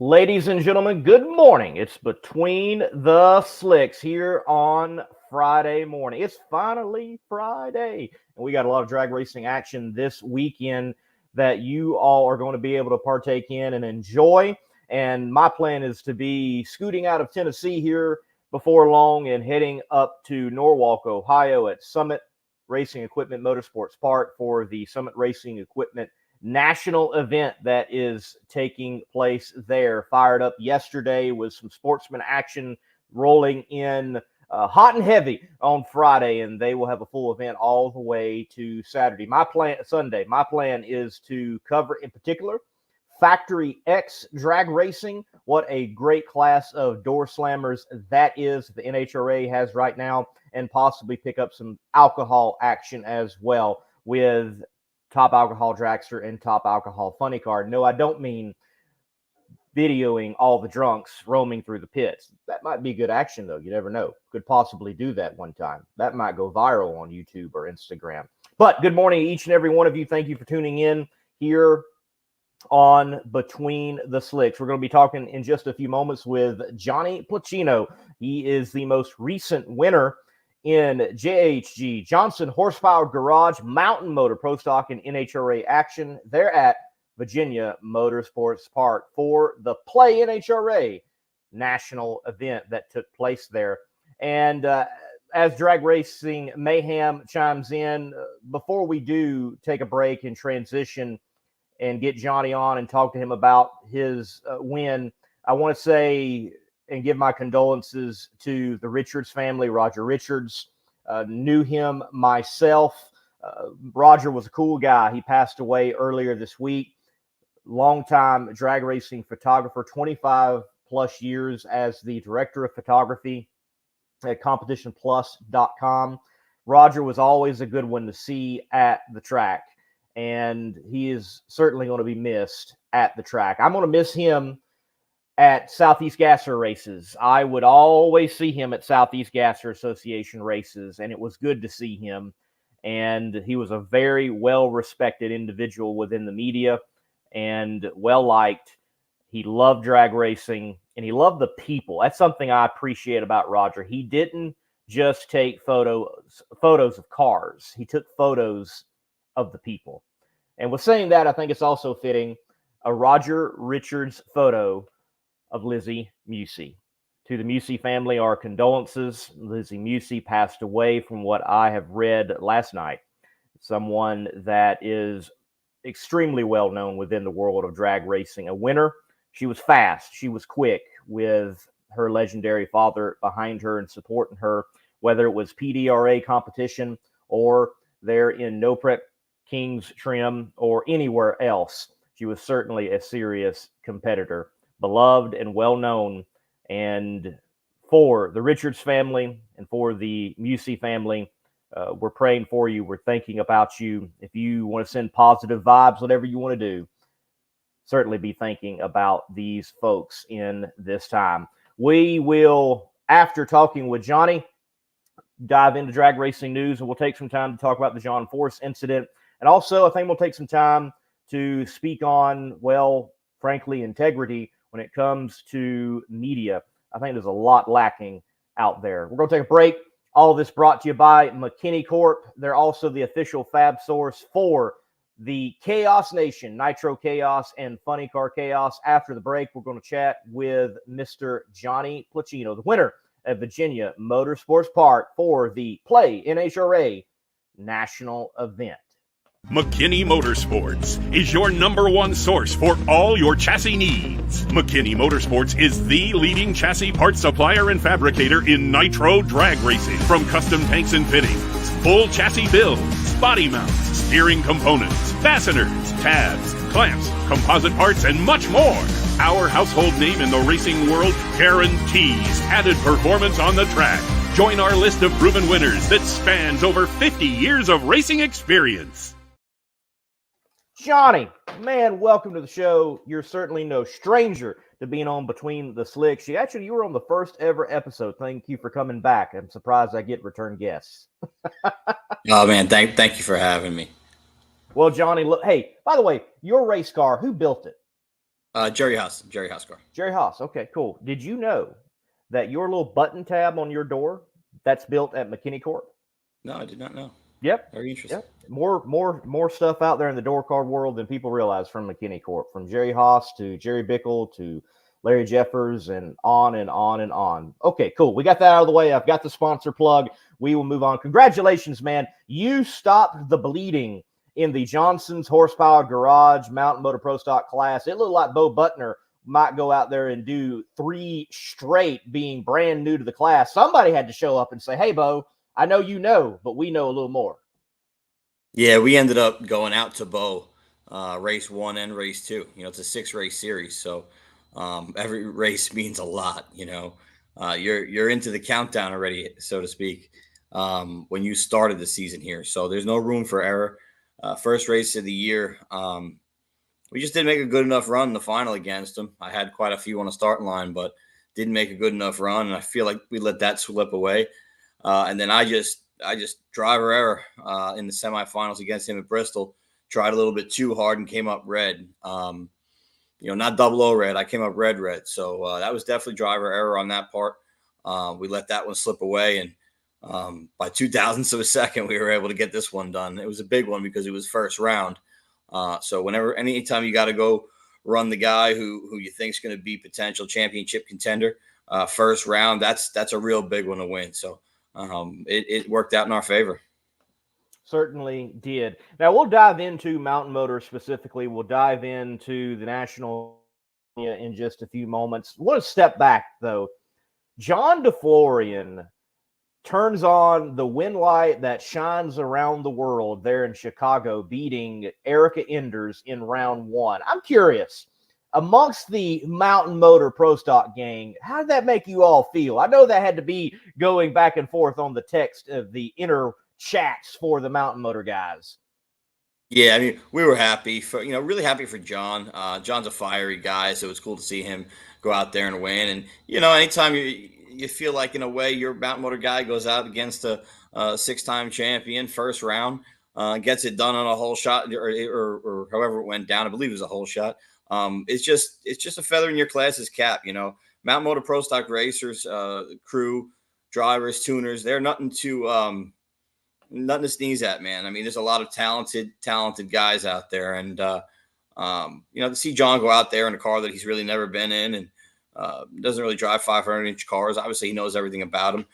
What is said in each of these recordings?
Ladies and gentlemen, good morning. It's Between the Slicks here on Friday morning. It's finally Friday, and we got a lot of drag racing action this weekend that you all are going to be able to partake in and enjoy. And my plan is to be scooting out of Tennessee here before long and heading up to Norwalk, Ohio at Summit Racing Equipment Motorsports Park for the Summit Racing Equipment national event that is taking place there. Fired up yesterday with some sportsman action rolling in hot and heavy on Friday, and they will have a full event all the way to Sunday. My plan is to cover in particular Factory X drag racing. What a great class of door slammers that is the NHRA has right now, and possibly pick up some alcohol action as well with Top Alcohol Dragster and Top Alcohol Funny Car. No, I don't mean videoing all the drunks roaming through the pits. That might be good action, though. You never know. Could possibly do that one time. That might go viral on YouTube or Instagram. But good morning, each and every one of you. Thank you for tuning in here on Between the Slicks. We're going to be talking in just a few moments with Johnny Pluchino. He is the most recent winner in JHG, Johnson Horsepower Garage, Mountain Motor Pro Stock, and NHRA action. They're at Virginia Motorsports Park for the Play NHRA national event that took place there. And as Drag Racing Mayhem chimes in, before we do take a break and transition and get Johnny on and talk to him about his win, I want to say and give my condolences to the Richards family. Roger Richards, knew him myself. Roger was a cool guy. He passed away earlier this week. Longtime drag racing photographer, 25 plus years as the director of photography at competitionplus.com. Roger was always a good one to see at the track, and he is certainly going to be missed at the track. I'm going to miss him at Southeast Gasser races. I would always see him at Southeast Gasser Association races, and it was good to see him. And he was a very well-respected individual within the media and well-liked. He loved drag racing, and he loved the people. That's something I appreciate about Roger. He didn't just take photos of cars. He took photos of the people. And with saying that, I think it's also fitting a Roger Richards photo of Lizzie Musey. To the Musey family, our condolences. Lizzie Musey passed away, from what I have read last night. Someone that is extremely well known within the world of drag racing. A winner. She was fast. She was quick, with her legendary father behind her and supporting her, whether it was PDRA competition or there in No Prep King's Trim or anywhere else. She was certainly a serious competitor. Beloved and well-known. And for the Richards family and for the Musey family, we're praying for you. We're thinking about you. If you want to send positive vibes, whatever you want to do, certainly be thinking about these folks in this time. We will, after talking with Johnny, dive into drag racing news, and we'll take some time to talk about the John Force incident. And also, I think we'll take some time to speak on, well, frankly, integrity when it comes to media. I think there's a lot lacking out there. We're going to take a break. All of this brought to you by McKinney Corp. They're also the official fab source for the Chaos Nation, Nitro Chaos and Funny Car Chaos. After the break, we're going to chat with Mr. Johnny Pluchino, the winner at Virginia Motorsports Park for the Play NHRA national event. McKinney Motorsports is your #1 source for all your chassis needs. McKinney Motorsports is the leading chassis parts supplier and fabricator in Nitro drag racing. From custom tanks and fittings, full chassis builds, body mounts, steering components, fasteners, tabs, clamps, composite parts, and much more. Our household name in the racing world guarantees added performance on the track. Join our list of proven winners that spans over 50 years of racing experience. Johnny, man, welcome to the show. You're certainly no stranger to being on Between the Slicks. You were on the first ever episode. Thank you for coming back. I'm surprised I get return guests. Oh, man, thank you for having me. Well, Johnny, look, hey, by the way, your race car, who built it? Jerry Haas car. Jerry Haas. Okay, cool. Did you know that your little button tab on your door, that's built at McKinney Corp? No, I did not know. Yep. Very interesting. Yep. More stuff out there in the door card world than people realize from McKinney Corp. From Jerry Haas to Jerry Bickle to Larry Jeffers and on and on and on. Okay, cool. We got that out of the way. I've got the sponsor plug. We will move on. Congratulations, man. You stopped the bleeding in the Johnson's Horsepower Garage Mountain Motor Pro Stock class. It looked like Bo Butner might go out there and do 3 straight being brand new to the class. Somebody had to show up and say, hey, Bo, I know you know, but we know a little more. Yeah, we ended up going out to Bo, race 1 and race 2. It's a 6-race series, so every race means a lot. You're into the countdown already, so to speak, when you started the season here. So there's no room for error. First race of the year, we just didn't make a good enough run in the final against them. I had quite a few on the starting line, but didn't make a good enough run, and I feel like we let that slip away. And then I just driver error in the semifinals against him at Bristol. Tried a little bit too hard and came up red. Not 00 red. I came up red. So that was definitely driver error on that part. We let that one slip away, and by 0.02 of a second, we were able to get this one done. It was a big one because it was first round. So anytime you got to go run the guy who you think is going to be potential championship contender, first round, that's a real big one to win. So it worked out in our favor. Certainly did. Now we'll dive into Mountain Motor specifically. We'll dive into the national in just a few moments. I want to step back though. John DeFlorian turns on the wind light that shines around the world there in Chicago, beating Erica Enders in round 1. I'm curious, amongst the Mountain Motor Pro Stock gang, how did that make you all feel? I know that had to be going back and forth on the text of the inner chats for the Mountain Motor guys. Yeah, I mean, we were happy for, really happy for John. John's a fiery guy, so it was cool to see him go out there and win. And, anytime you feel like, in a way, your Mountain Motor guy goes out against a 6-time champion, first round, gets it done on a whole shot or however it went down. I believe it was a whole shot. It's just a feather in your class's cap. Mountain Motor Pro Stock racers, crew, drivers, tuners, they're nothing to sneeze at, man. I mean, there's a lot of talented guys out there. And, to see John go out there in a car that he's really never been in and doesn't really drive 500-inch cars. Obviously, he knows everything about them.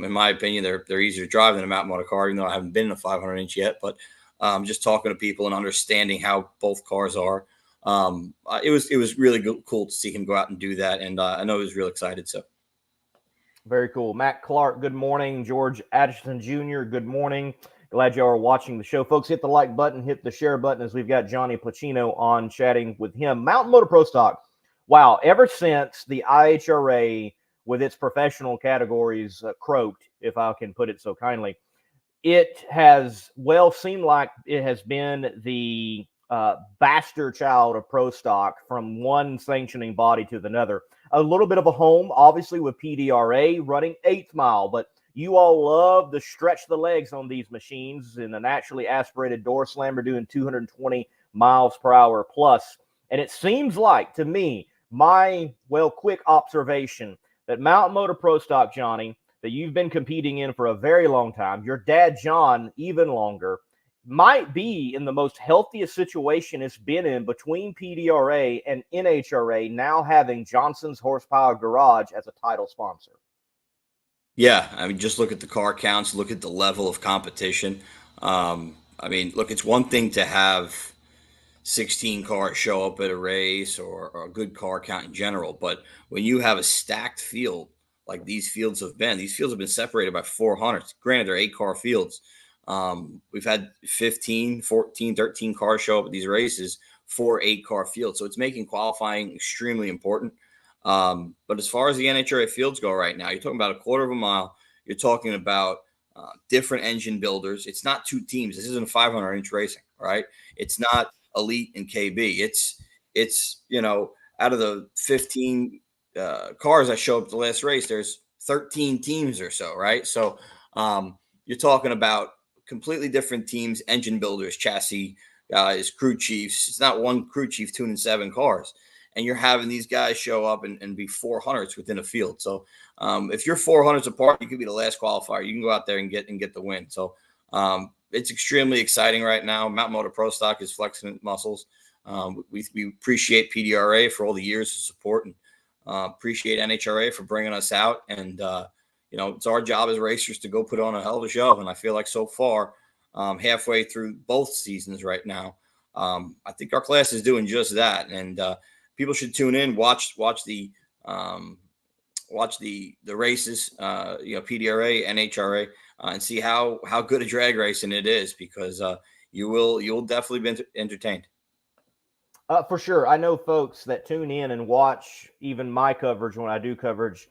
In my opinion, they're easier to drive than a Mountain Motor car, even though I haven't been in a 500-inch yet. But just talking to people and understanding how both cars are, it was really cool to see him go out and do that. And I know he was real excited. So. Very cool. Matt Clark, good morning. George Addison Jr., good morning. Glad y'all are watching the show. Folks, hit the like button, hit the share button as we've got Johnny Pluchino on chatting with him. Mountain Motor Pro Stock. Wow, ever since the NHRA with its professional categories croaked, if I can put it so kindly, it has seemed like it has been the bastard child of Pro Stock from one sanctioning body to another. A little bit of a home, obviously, with PDRA running 8th mile, but you all love to stretch the legs on these machines in a naturally aspirated door slammer doing 220 miles per hour plus. And it seems like, to me, my, quick observation, that Mountain Motor Pro Stock, Johnny, that you've been competing in for a very long time, your dad, John, even longer, might be in the most healthiest situation it's been in between PDRA and NHRA, now having Johnson's Horsepower Garage as a title sponsor. Yeah, I mean, just look at the car counts, look at the level of competition. Look, it's one thing to have 16 cars show up at a race or a good car count in general, but when you have a stacked field like these fields have been separated by 400. Granted, they're 8-car fields. We've had 15, 14, 13 cars show up at these races for 8-car fields. So it's making qualifying extremely important. But as far as the NHRA fields go right now, you're talking about a quarter of a mile. You're talking about different engine builders. It's not 2 teams. This isn't 500-inch racing, right? It's not elite and KB. It's out of the 15 cars that show up the last race, there's 13 teams or so, right? So you're talking about completely different teams, engine builders, chassis guys, crew chiefs. It's not one crew chief tuning 7 cars. and you're having these guys show up and be 400s within a field. So if you're 400s apart, you could be the last qualifier. You can go out there and get the win. So it's extremely exciting right now. Mountain Motor Pro Stock is flexing its muscles. We appreciate PDRA for all the years of support, and appreciate NHRA for bringing us out. And it's our job as racers to go put on a hell of a show. And I feel like so far, halfway through both seasons right now, I think our class is doing just that. And people should tune in, watch the races, PDRA, NHRA, and see how good a drag racing it is, because you'll definitely be entertained. For sure. I know folks that tune in and watch even my coverage when I do coverage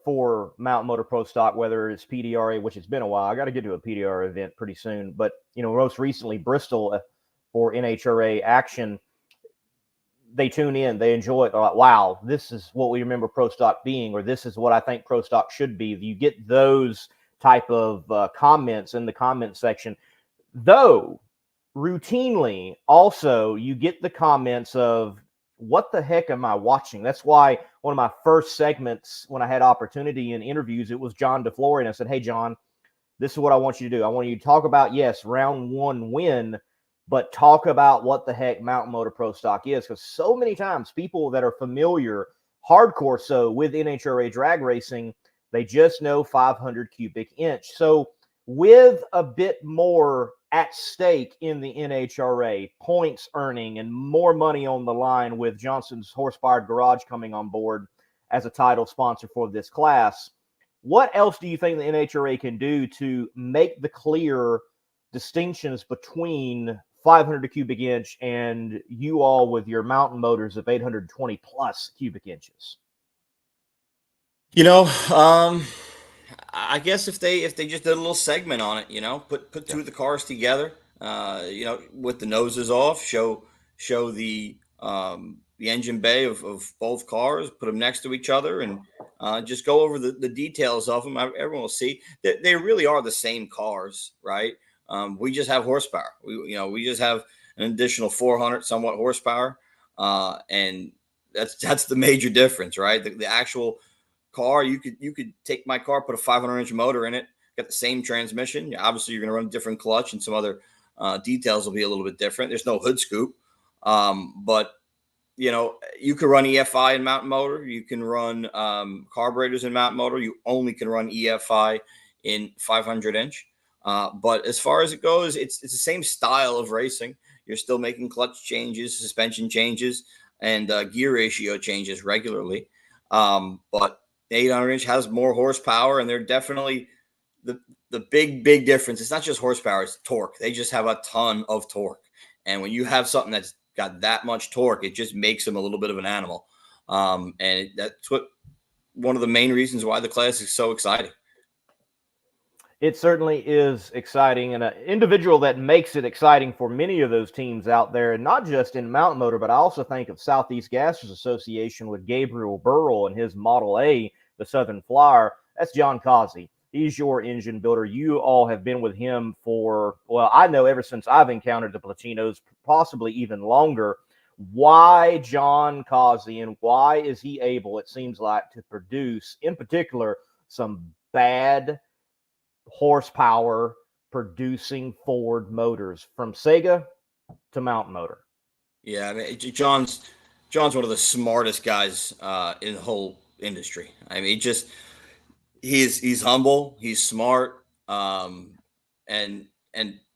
for Mountain Motor Pro Stock, whether it's PDRA, which it's been a while. I got to get to a PDRA event pretty soon. But, most recently Bristol for NHRA action, they tune in, they enjoy it. They're like, wow, this is what we remember Pro Stock being, or this is what I think Pro Stock should be. You get those type of comments in the comment section. Though, routinely, also, you get the comments of, what the heck am I watching? That's why one of my first segments, when I had opportunity in interviews, it was John DeFlory, and I said, hey, John, this is what I want you to do. I want you to talk about, yes, round one win, but talk about what the heck Mountain Motor Pro Stock is, because so many times people that are familiar, hardcore so, with NHRA drag racing, they just know 500 cubic inch. So with a bit more at stake in the NHRA, points earning and more money on the line with Johnson's Horsepower Garage coming on board as a title sponsor for this class, what else do you think the NHRA can do to make the clear distinctions between 500 cubic inch and you all with your mountain motors of 820 plus cubic inches? I guess if they just did a little segment on it, put two of the cars together, with the noses off, show the engine bay of both cars, put them next to each other, and just go over the details of them. Everyone will see that they really are the same cars, right? We just have horsepower. We just have an additional 400 somewhat horsepower, and that's the major difference, right? The actual car, you could take my car, put a 500-inch motor in it, got the same transmission. Obviously, you're going to run a different clutch, and some other details will be a little bit different. There's no hood scoop, but you can run EFI in Mountain Motor. You can run carburetors in Mountain Motor. You only can run EFI in 500-inch. But as far as it goes, it's the same style of racing. You're still making clutch changes, suspension changes, and gear ratio changes regularly. But 800-inch has more horsepower, and they're definitely the big difference. It's not just horsepower, it's torque. They just have a ton of torque. And when you have something that's got that much torque, it just makes them a little bit of an animal. And that's one of the main reasons why the class is so exciting. It certainly is exciting, and an individual that makes it exciting for many of those teams out there, and not just in Mountain Motor, but I also think of Southeast Gassers Association with Gabriel Burrell and his Model A, the Southern Flyer. That's John Causey. He's your engine builder. You all have been with him for, well, I know ever since I've encountered the Pluchinos, possibly even longer. Why John Causey, and why is he able, it seems like, to produce, in particular, some bad horsepower producing Ford motors from Sega to Mountain Motor? Yeah, I mean, John's one of the smartest guys in the whole industry. I mean, he's humble, he's smart, and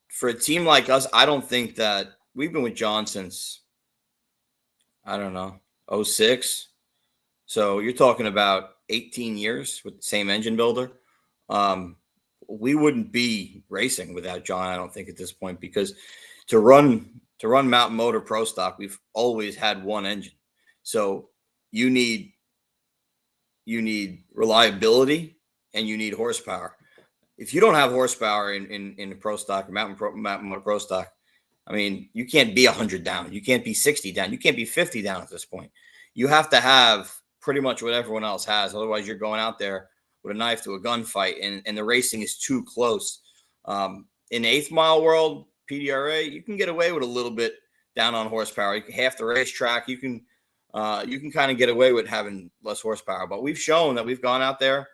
for a team like us, I don't think that we've been with John since, I don't know, 06. So you're talking about 18 years with the same engine builder. We wouldn't be racing without John, I don't think, at this point, because to run Mountain Motor Pro Stock, we've always had one engine. So you need reliability and you need horsepower. If you don't have horsepower in Pro Stock or Mountain Motor Pro Stock, I mean, you can't be 100 down. You can't be 60 down. You can't be 50 down at this point. You have to have pretty much what everyone else has. Otherwise, you're going out there with a knife to a gunfight, and the racing is too close. In eighth mile world, PDRA, you can get away with a little bit down on horsepower. Half the racetrack, you can you can kind of get away with having less horsepower. But we've shown that we've gone out there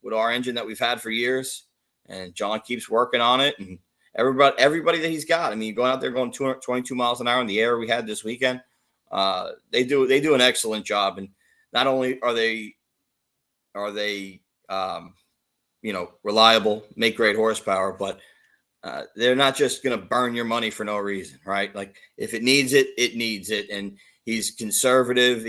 with our engine that we've had for years, and John keeps working on it. And everybody that he's got, I mean, going out there going 222 miles an hour in the air we had this weekend, they do an excellent job. And not only are they reliable, make great horsepower, but they're not just going to burn your money for no reason, right? Like if it needs it, it needs it. And he's conservative.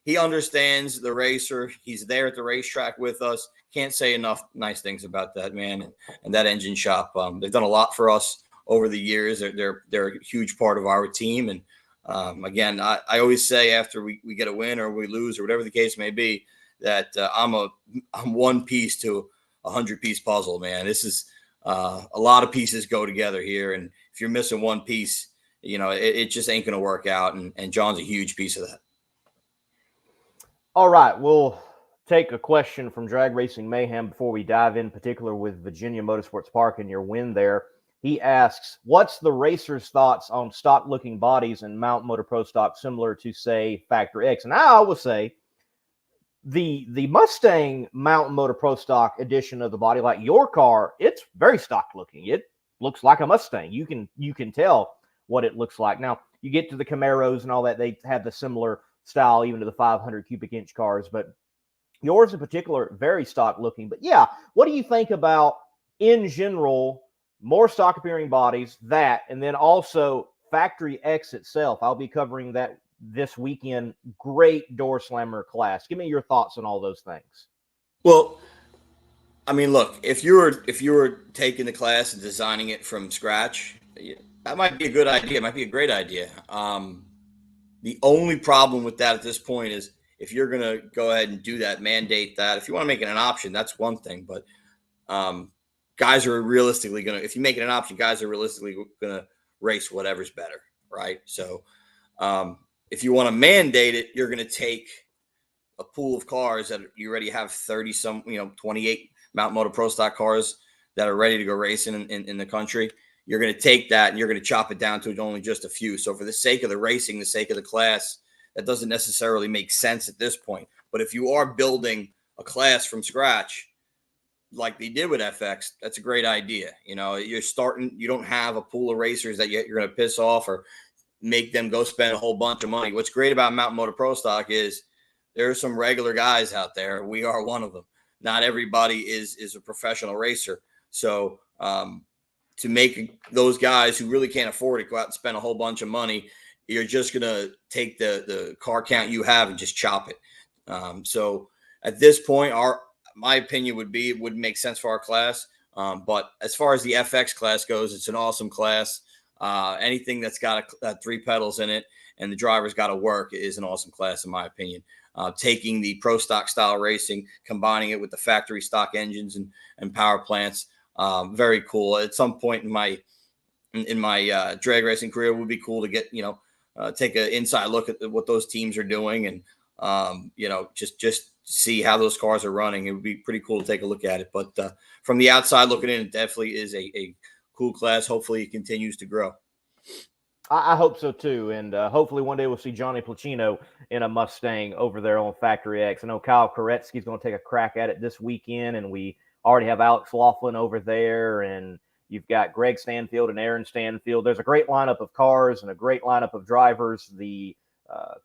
He understands the racer. He's there at the racetrack with us. Can't say enough nice things about that man and that engine shop. They've done a lot for us over the years. They're a huge part of our team. And again, I always say after we get a win or we lose or whatever the case may be, that I'm one piece to 100-piece puzzle, man. This is a lot of pieces go together here, and if you're missing one piece, it just ain't going to work out. And John's a huge piece of that. All right, we'll take a question from Drag Racing Mayhem before we dive in particular with Virginia Motorsports Park and your win there. He asks, what's the racer's thoughts on stock-looking bodies and Mount Motor Pro stock similar to, say, Factory X? And I will say the Mustang Mountain Motor Pro stock edition of the body, like your car, it's very stock-looking. It looks like a Mustang. You can tell what it looks like. Now, you get to the Camaros and all that, they have the similar style, even to the 500 cubic inch cars, but yours in particular, very stock looking. But yeah, what do you think about, in general, more stock appearing bodies, that, and then also Factory X itself? I'll be covering that this weekend. Great door slammer class. Give me your thoughts on all those things. Well, I mean, look, if you were taking the class and designing it from scratch, that might be a good idea. It might be a great idea. The only problem with that at this point is if you're going to go ahead and do that, mandate that. If you want to make it an option, that's one thing. But guys are realistically going to, if you make it an option, guys are realistically going to race whatever's better, right? So if you want to mandate it, you're going to take a pool of cars that you already have 28 Mount Motor Pro stock cars that are ready to go racing in the country. You're going to take that and you're going to chop it down to only just a few. So for the sake of the racing, the sake of the class, that doesn't necessarily make sense at this point. But if you are building a class from scratch, like they did with FX, that's a great idea. You're starting, you don't have a pool of racers that you're going to piss off or make them go spend a whole bunch of money. What's great about Mountain Motor Pro stock is there are some regular guys out there. We are one of them. Not everybody is a professional racer. So, to make those guys who really can't afford it go out and spend a whole bunch of money, you're just going to take the car count you have and just chop it. So at this point, my opinion would be it wouldn't make sense for our class. But as far as the FX class goes, it's an awesome class. Anything that's got 3 pedals in it and the driver's got to work is an awesome class, in my opinion. Taking the pro stock style racing, combining it with the factory stock engines and power plants. Very cool. At some point in my drag racing career, it would be cool to get, take an inside look at what those teams are doing and, just see how those cars are running. It would be pretty cool to take a look at it. But from the outside looking in, it definitely is a cool class. Hopefully it continues to grow. I hope so too. And hopefully one day we'll see Johnny Pluchino in a Mustang over there on Factory X. I know Kyle Koretsky's going to take a crack at it this weekend, and we already have Alex Laughlin over there, and you've got Greg Stanfield and Aaron Stanfield. There's a great lineup of cars and a great lineup of drivers. The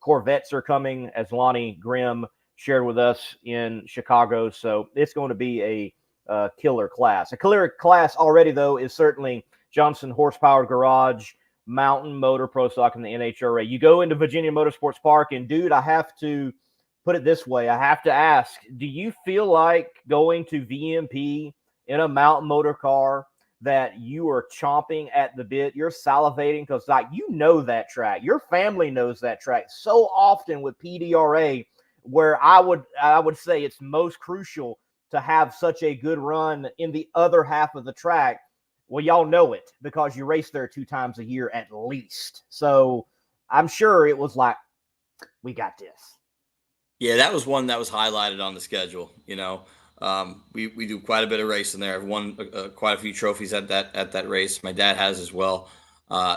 Corvettes are coming, as Lonnie Grimm shared with us in Chicago. So it's going to be a killer class. A killer class already, though, is certainly Johnson Horsepower Garage, Mountain Motor Pro Stock, and the NHRA. You go into Virginia Motorsports Park, and dude, I have to put it this way. I have to ask, do you feel like going to VMP in a Mountain Motor car that you are chomping at the bit? You're salivating because, that track. Your family knows that track so often with PDRA, where I would say it's most crucial to have such a good run in the other half of the track. Well, y'all know it because you race there 2 times a year at least. So I'm sure it was like, we got this. Yeah, that was one that was highlighted on the schedule. We do quite a bit of racing there. I've won quite a few trophies at that race. My dad has as well.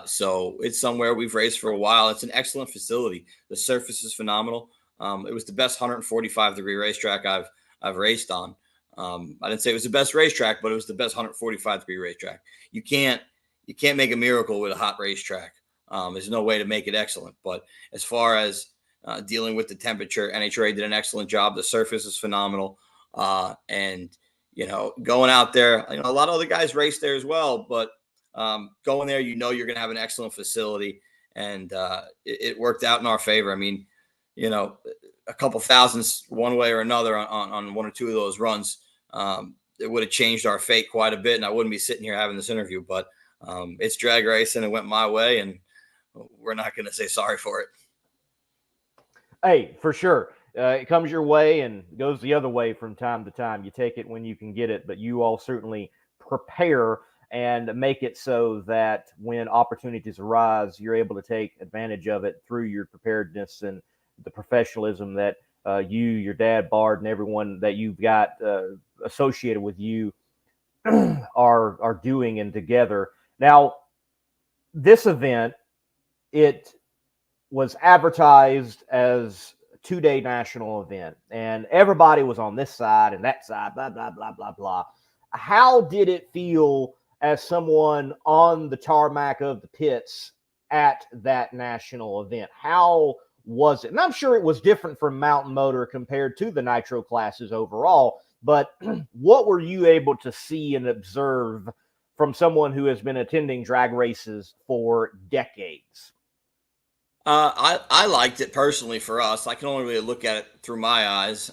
So it's somewhere we've raced for a while. It's an excellent facility. The surface is phenomenal. It was the best 145-degree racetrack I've raced on. I didn't say it was the best racetrack, but it was the best 145-degree racetrack. You can't make a miracle with a hot racetrack. There's no way to make it excellent. But as far as dealing with the temperature, NHRA did an excellent job. The surface is phenomenal. And, going out there, a lot of other guys race there as well. But going there, you're going to have an excellent facility. And it worked out in our favor. I mean, a couple thousands one way or another on one or two of those runs, it would have changed our fate quite a bit. And I wouldn't be sitting here having this interview. But it's drag racing. It went my way. And we're not going to say sorry for it. Hey, for sure. It comes your way and goes the other way from time to time. You take it when you can get it, but you all certainly prepare and make it so that when opportunities arise, you're able to take advantage of it through your preparedness and the professionalism that you, your dad, Bard, and everyone that you've got associated with you are doing and together. Now, this event, it was advertised as a 2-day national event, and everybody was on this side and that side, blah, blah, blah, blah, blah. How did it feel as someone on the tarmac of the pits at that national event? How was it? And I'm sure it was different from Mountain Motor compared to the Nitro classes overall, but what were you able to see and observe from someone who has been attending drag races for decades? I liked it personally for us. I can only really look at it through my eyes.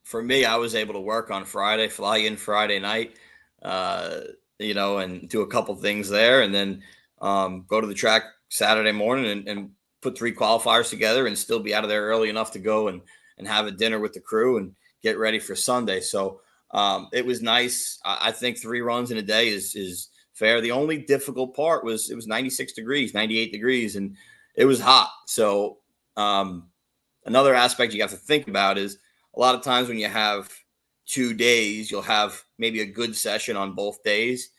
For me, I was able to work on Friday, fly in Friday night, and do a couple things there, and then go to the track Saturday morning and put 3 qualifiers together and still be out of there early enough to go and have a dinner with the crew and get ready for Sunday. So it was nice. I think 3 runs in a day is fair. The only difficult part was it was 96 degrees, 98 degrees, and it was hot. So another aspect you have to think about is a lot of times when you have 2 days, you'll have maybe a good session on both days.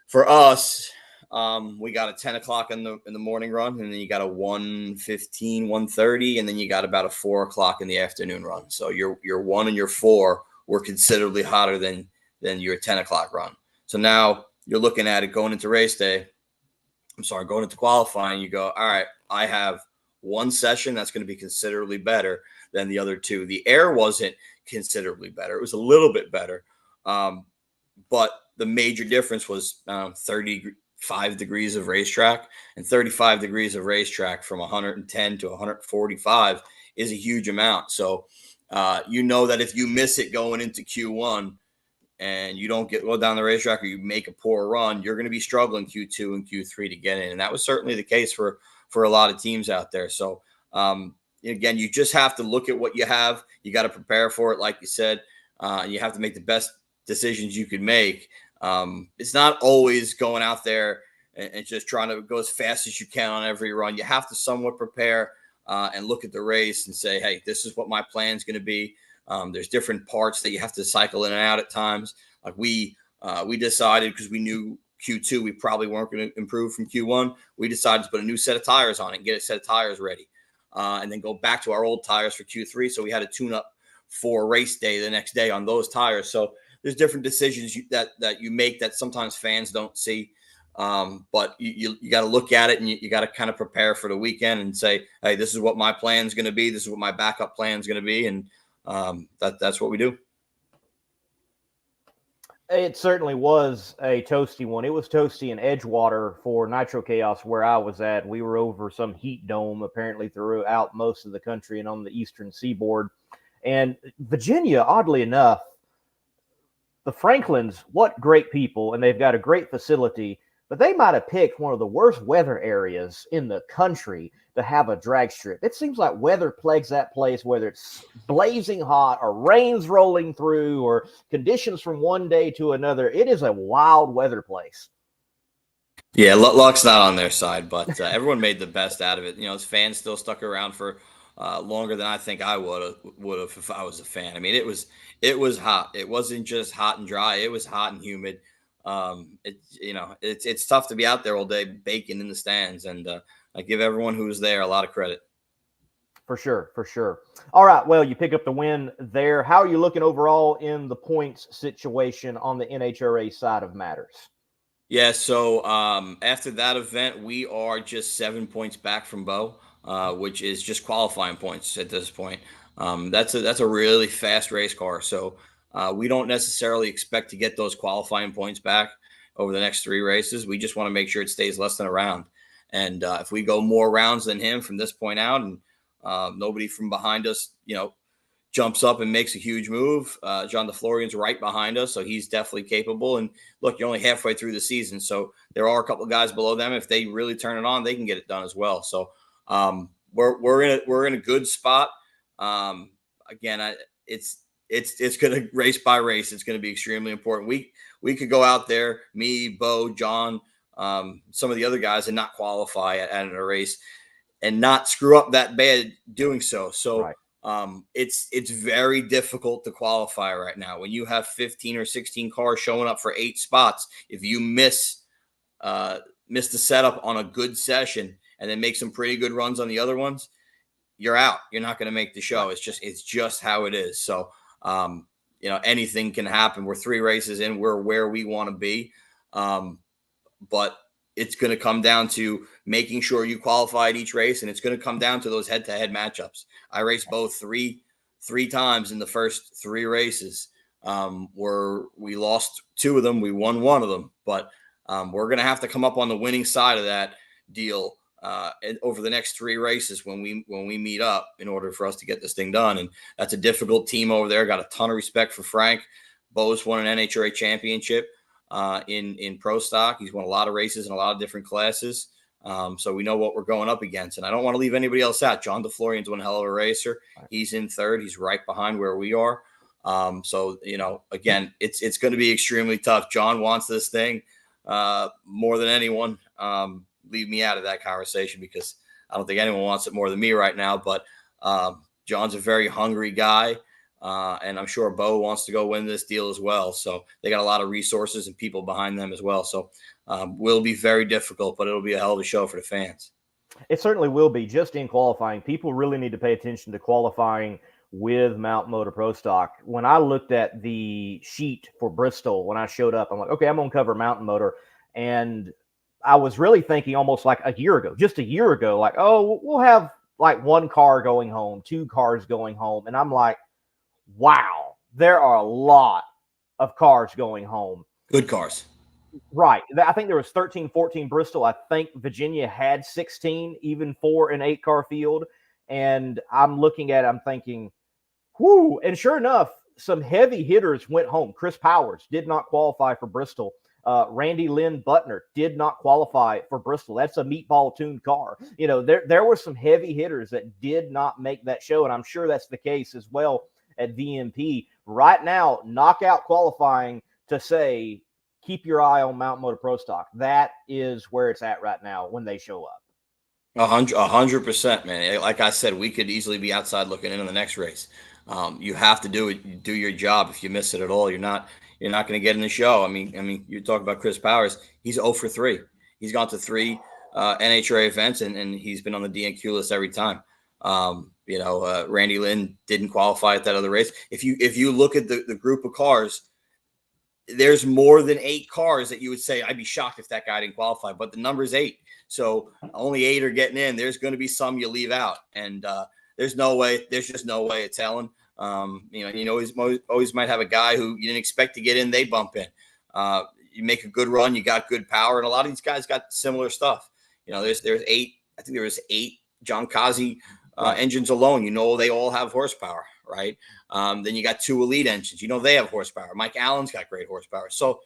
For us, we got a 10 o'clock in the morning run, and then you got a 1:15, 1:30, and then you got about a 4 o'clock in the afternoon run. So your 1 and your 4 were considerably hotter than your 10 o'clock run. So now you're looking at it going into race day. Going into qualifying, you go, all right, I have one session that's going to be considerably better than the other 2. The air wasn't considerably better. It was a little bit better. But the major difference was 35 degrees of racetrack, and 35 degrees of racetrack from 110 to 145 is a huge amount. So, that if you miss it going into Q1, and you don't go down the racetrack or you make a poor run, you're going to be struggling Q2 and Q3 to get in. And that was certainly the case for a lot of teams out there. So, again, you just have to look at what you have. You got to prepare for it, like you said. You have to make the best decisions you can make. It's not always going out there and just trying to go as fast as you can on every run. You have to somewhat prepare and look at the race and say, hey, this is what my plan is going to be. There's different parts that you have to cycle in and out at times. Like we decided, because we knew Q2 we probably weren't going to improve from Q1. We decided to put a new set of tires on it and get a set of tires ready, and then go back to our old tires for Q3. So we had a tune-up for race day the next day on those tires. So there's different decisions that you make that sometimes fans don't see. But you got to look at it, and you got to kind of prepare for the weekend and say, hey, this is what my plan is going to be. This is what my backup plan is going to be. And that's what we do. It certainly was a toasty one. It was toasty in Edgewater for Nitro Chaos where I was at. We were over some heat dome apparently throughout most of the country and on the eastern seaboard. And Virginia, oddly enough, the Franklins, what great people, and they've got a great facility, but they might have picked one of the worst weather areas in the country to have a drag strip. It seems like weather plagues that place, whether it's blazing hot or rain's rolling through or conditions from one day to another. It is a wild weather place. Yeah, luck's not on their side, but everyone made the best out of it. As fans still stuck around for longer than I think I would have if I was a fan. I mean, it was hot. It wasn't just hot and dry. It was hot and humid. It's tough to be out there all day baking in the stands, and I give everyone who's there a lot of credit. For sure, for sure. All right, well, you pick up the win there. How are you looking overall in the points situation on the NHRA side of matters? Yeah, so after that event, we are just 7 points back from Bo, which is just qualifying points at this point. That's a really fast race car, so we don't necessarily expect to get those qualifying points back over the next 3 races. We just want to make sure it stays less than a round. And if we go more rounds than him from this point out, and nobody from behind us, jumps up and makes a huge move. John DeFlorian's right behind us, so he's definitely capable. And look, you're only halfway through the season, so there are a couple of guys below them. If they really turn it on, they can get it done as well. So we're in a good spot. Again, it's going to race by race. It's going to be extremely important. We could go out there, me, Bo, John, some of the other guys, and not qualify at a race and not screw up that bad doing so. So. Right. It's very difficult to qualify right now when you have 15 or 16 cars showing up for 8 spots. If you miss the setup on a good session and then make some pretty good runs on the other ones, you're out. You're not going to make the show. It's just how it is. So, anything can happen. We're 3 races in. We're where we want to be. But it's going to come down to making sure you qualify at each race, and it's going to come down to those head-to-head matchups. I raced both three times in the first 3 races, where we lost 2 of them, we won 1 of them. But we're going to have to come up on the winning side of that deal over the next 3 races when we meet up in order for us to get this thing done. And that's a difficult team over there. Got a ton of respect for Frank. Bo's won an NHRA championship. In pro stock. He's won a lot of races in a lot of different classes. So we know what we're going up against. And I don't want to leave anybody else out. John DeFlorian's one hell of a racer. He's in 3rd. He's right behind where we are. So, again, it's going to be extremely tough. John wants this thing more than anyone. Leave me out of that conversation because I don't think anyone wants it more than me right now. But John's a very hungry guy. And I'm sure Bo wants to go win this deal as well. So they got a lot of resources and people behind them as well. So will be very difficult, but it'll be a hell of a show for the fans. It certainly will be. Just in qualifying, people really need to pay attention to qualifying with Mount Motor Pro Stock. When I looked at the sheet for Bristol, when I showed up, I'm like, okay, I'm going to cover Mountain Motor. And I was really thinking almost like just a year ago, like, oh, we'll have like 1 car going home, 2 cars going home. And I'm like, wow, there are a lot of cars going home. Good cars. Right. I think there was 13, 14 Bristol. I think Virginia had 16, even for an 8-car field. And I'm looking at it, I'm thinking, whoo. And sure enough, some heavy hitters went home. Chris Powers did not qualify for Bristol. Randy Lynn Butner did not qualify for Bristol. That's a meatball tuned car. There were some heavy hitters that did not make that show. And I'm sure that's the case as well at VMP. Right now, knockout qualifying to say, keep your eye on Mount Motor Pro Stock. That is where it's at right now when they show up. 100%, man. Like I said, we could easily be outside looking in on the next race. You have to do your job. If you miss it at all, you're not going to get in the show. I mean, you talk about Chris Powers. He's 0 for 3. He's gone to 3 NHRA events, and he's been on the DNQ list every time. Randy Lynn didn't qualify at that other race. If you look at the group of cars, there's more than 8 cars that you would say, I'd be shocked if that guy didn't qualify, but the number's 8. So only 8 are getting in. There's going to be some you leave out. And there's just no way of telling. Always might have a guy who you didn't expect to get in. They bump in. You make a good run. You got good power. And a lot of these guys got similar stuff. There's 8. I think there was 8 John Kazi engines alone. They all have horsepower, right? Then you got 2 elite engines. They have horsepower. Mike Allen's got great horsepower. So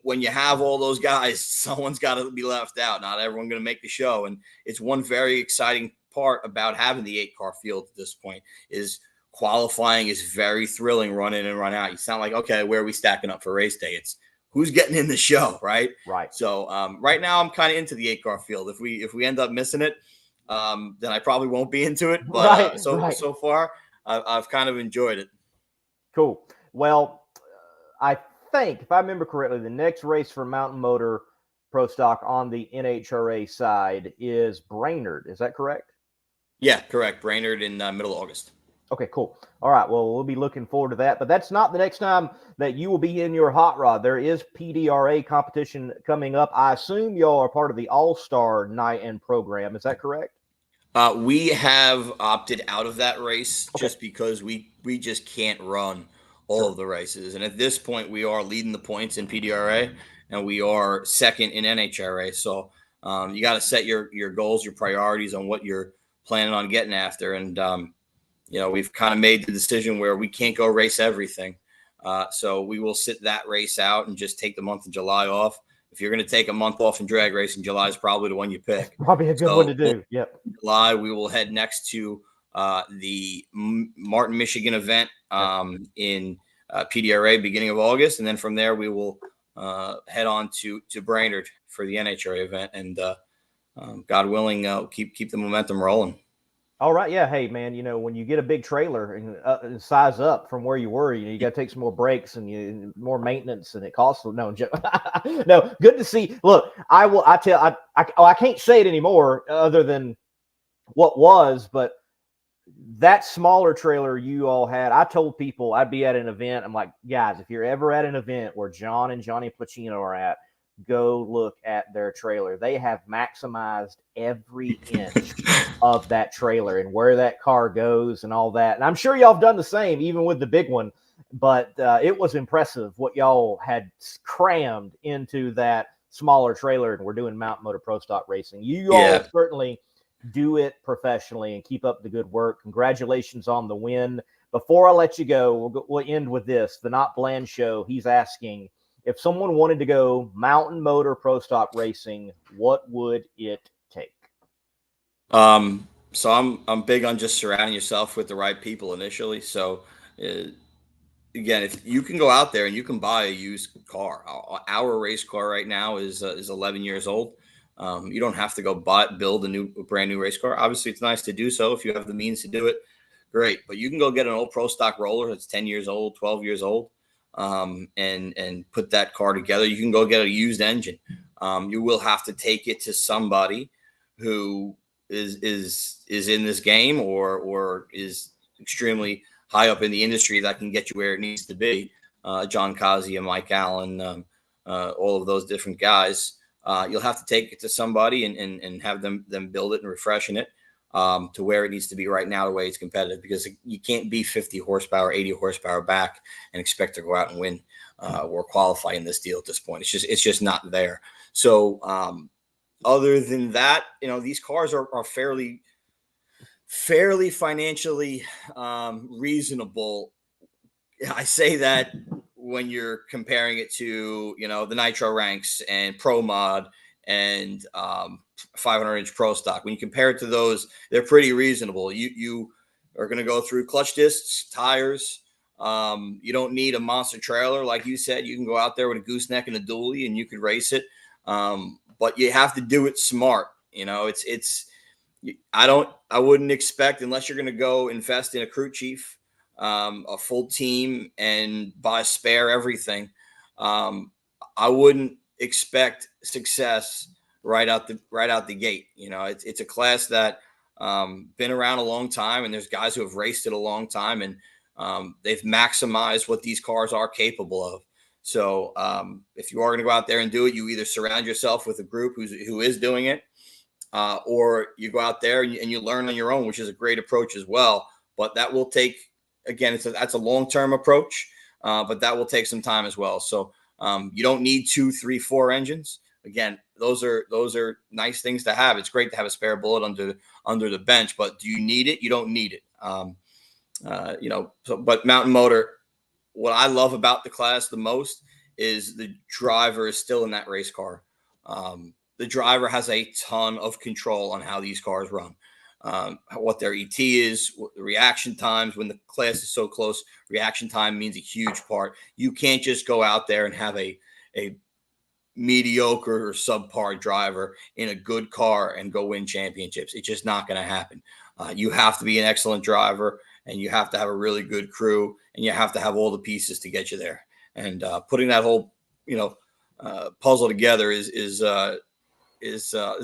when you have all those guys, someone's got to be left out. Not everyone going to make the show. And it's one very exciting part about having the 8-car field at this point is qualifying is very thrilling, run in and run out. You sound like, okay, where are we stacking up for race day? It's who's getting in the show, right? Right. So right now I'm kind of into the 8-car field. If we end up missing it, then I probably won't be into it. But so far, I've kind of enjoyed it. Cool. Well, I think, if I remember correctly, the next race for Mountain Motor Pro Stock on the NHRA side is Brainerd. Is that correct? Yeah, correct. Brainerd in middle of August. Okay, cool. All right, well, we'll be looking forward to that. But that's not the next time that you will be in your hot rod. There is PDRA competition coming up. I assume y'all are part of the All-Star Night End program. Is that correct? We have opted out of that race Okay. just because we just can't run all of the races. And at this point, we are leading the points in PDRA, and we are second in NHRA. So you got to set your goals, your priorities on what you're planning on getting after. And, we've kind of made the decision where we can't go race everything. So we will sit that race out and just take the month of July off. If you're going to take a month off in drag racing, July is probably the one you pick. Probably a good one to do. Yep. July, we will head next to the Martin, Michigan event in PDRA beginning of August. And then from there, we will head on to Brainerd for the NHRA event. And God willing, keep the momentum rolling. All right. Yeah. Hey, man, when you get a big trailer and size up from where you were, you got to take some more breaks and more maintenance, and it costs. No, no, good to see. Look, I can't say it anymore other than what was, but that smaller trailer you all had, I told people I'd be at an event. I'm like, guys, if you're ever at an event where John and Johnny Pluchino are at, go look at their trailer. They have maximized every inch of that trailer and where that car goes and all that. And I'm sure y'all have done the same, even with the big one. But it was impressive what y'all had crammed into that smaller trailer. And we're doing Mountain Motor Pro Stock racing. You all certainly do it professionally and keep up the good work. Congratulations on the win. Before I let you go, we'll end with this. The Not Bland Show, he's asking, if someone wanted to go Mountain Motor Pro Stock racing, what would it take? So I'm big on just surrounding yourself with the right people initially. So again, if you can go out there and you can buy a used car, our race car right now is 11 years old. You don't have to go build a brand new race car. Obviously, it's nice to do so if you have the means to do it. Great, but you can go get an old Pro Stock roller that's 10 years old, 12 years old. And put that car together. You can go get a used engine. You will have to take it to somebody who is in this game or is extremely high up in the industry that can get you where it needs to be. John Kazi and Mike Allen, all of those different guys. You'll have to take it to somebody and have them build it and refreshen it to where it needs to be right now, the way it's competitive, because you can't be 50 horsepower, 80 horsepower back and expect to go out and win or qualify in this deal at this point. It's just not there. So other than that, these cars are fairly financially reasonable. I say that when you're comparing it to, the Nitro ranks and Pro Mod and 500-inch Pro Stock. When you compare it to those, they're pretty reasonable. You are going to go through clutch discs, tires. You don't need a monster trailer. Like you said, you can go out there with a gooseneck and a dually and you could race it. But you have to do it smart. I wouldn't expect, unless you're going to go invest in a crew chief, a full team and buy spare everything. I wouldn't expect success right out the gate. It's a class that been around a long time, and there's guys who have raced it a long time, and they've maximized what these cars are capable of. So if you are going to go out there and do it, you either surround yourself with a group who is doing it, or you go out there and you learn on your own, which is a great approach as well. But that will take, again, that's a long-term approach, but that will take some time as well. So you don't need 2, 3, 4 engines. Again, those are nice things to have. It's great to have a spare bullet under the bench, but do you need it? You don't need it. But Mountain Motor, what I love about the class the most is the driver is still in that race car. The driver has a ton of control on how these cars run, what their ET is, what the reaction times. When the class is so close, reaction time means a huge part. You can't just go out there and have a mediocre or subpar driver in a good car and go win championships. It's just not going to happen. You have to be an excellent driver, and you have to have a really good crew, and you have to have all the pieces to get you there. and putting that whole puzzle together is a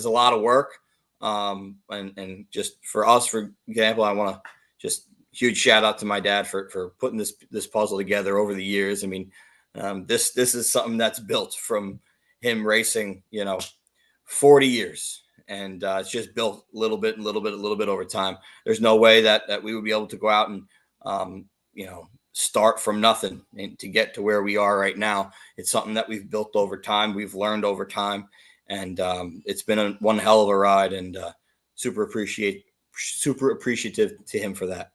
lot of work. And just for us, for example, I want to just huge shout out to my dad for putting this puzzle together over the years. I mean, this is something that's built from him racing, 40 years. And it's just built a little bit over time. There's no way that we would be able to go out and, start from nothing and to get to where we are right now. It's something that we've built over time. We've learned over time. And it's been one hell of a ride, and super appreciative to him for that.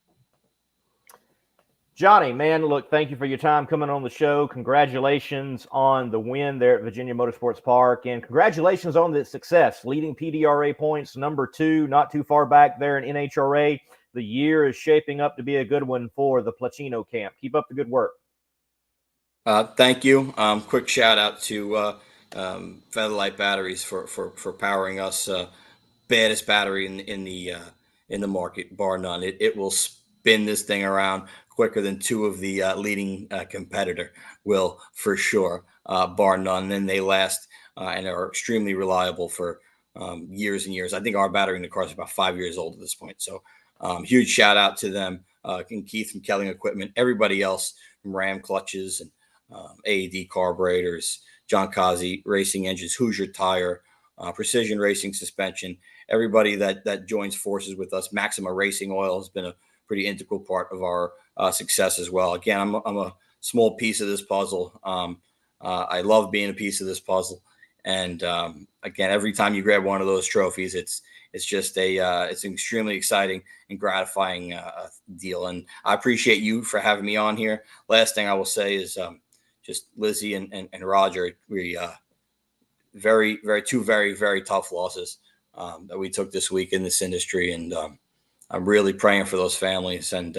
Johnny, man, look, thank you for your time coming on the show. Congratulations on the win there at Virginia Motorsports Park, and congratulations on the success, leading PDRA points, number 2, not too far back there in NHRA. The year is shaping up to be a good one for the Pluchino camp. Keep up the good work. Thank you. Quick shout out to Featherlight Batteries for powering us. Baddest battery in the market, bar none. It will spin this thing around quicker than 2 of the leading competitor will, for sure, bar none. And they last and are extremely reliable for years and years. I think our battery in the car is about 5 years old at this point. So huge shout out to them, and Keith from Kelling Equipment, everybody else from Ram Clutches and AED Carburetors, John Kazi Racing Engines, Hoosier Tire, Precision Racing Suspension, everybody that joins forces with us. Maxima Racing Oil has been a pretty integral part of our success as well. Again, I'm a small piece of this puzzle. I love being a piece of this puzzle. And again, every time you grab one of those trophies, it's just it's an extremely exciting and gratifying deal. And I appreciate you for having me on here. Last thing I will say is just Lizzie and Roger, we two very tough losses that we took this week in this industry. And I'm really praying for those families. And,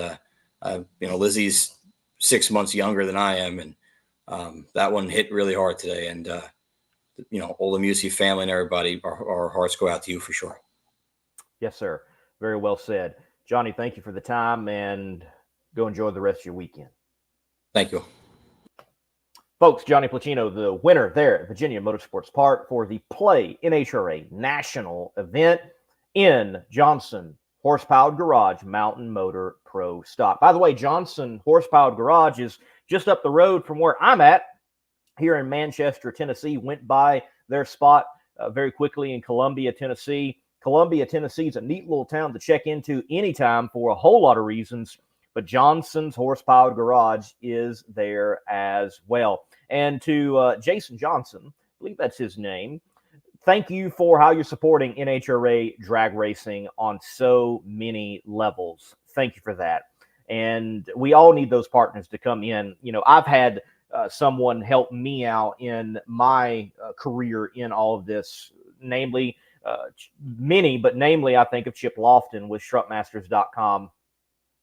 Lizzie's 6 months younger than I am. And that one hit really hard today. And, all the Mussi family and everybody, our hearts go out to you for sure. Yes, sir. Very well said. Johnny, thank you for the time, and go enjoy the rest of your weekend. Thank you. Folks, Johnny Pluchino, the winner there at Virginia Motorsports Park for the Play NHRA National event in Johnson Horsepowered Garage Mountain Motor Pro Stock. By the way, Johnson Horsepowered Garage is just up the road from where I'm at here in Manchester, Tennessee. Went by their spot very quickly in Columbia, Tennessee. Columbia, Tennessee is a neat little town to check into anytime for a whole lot of reasons, but Johnson's Horsepowered Garage is there as well. And to Jason Johnson, I believe that's his name, thank you for how you're supporting NHRA drag racing on so many levels. Thank you for that. And we all need those partners to come in. I've had someone help me out in my career in all of this, namely many, but namely I think of Chip Lofton with Strutmasters.com.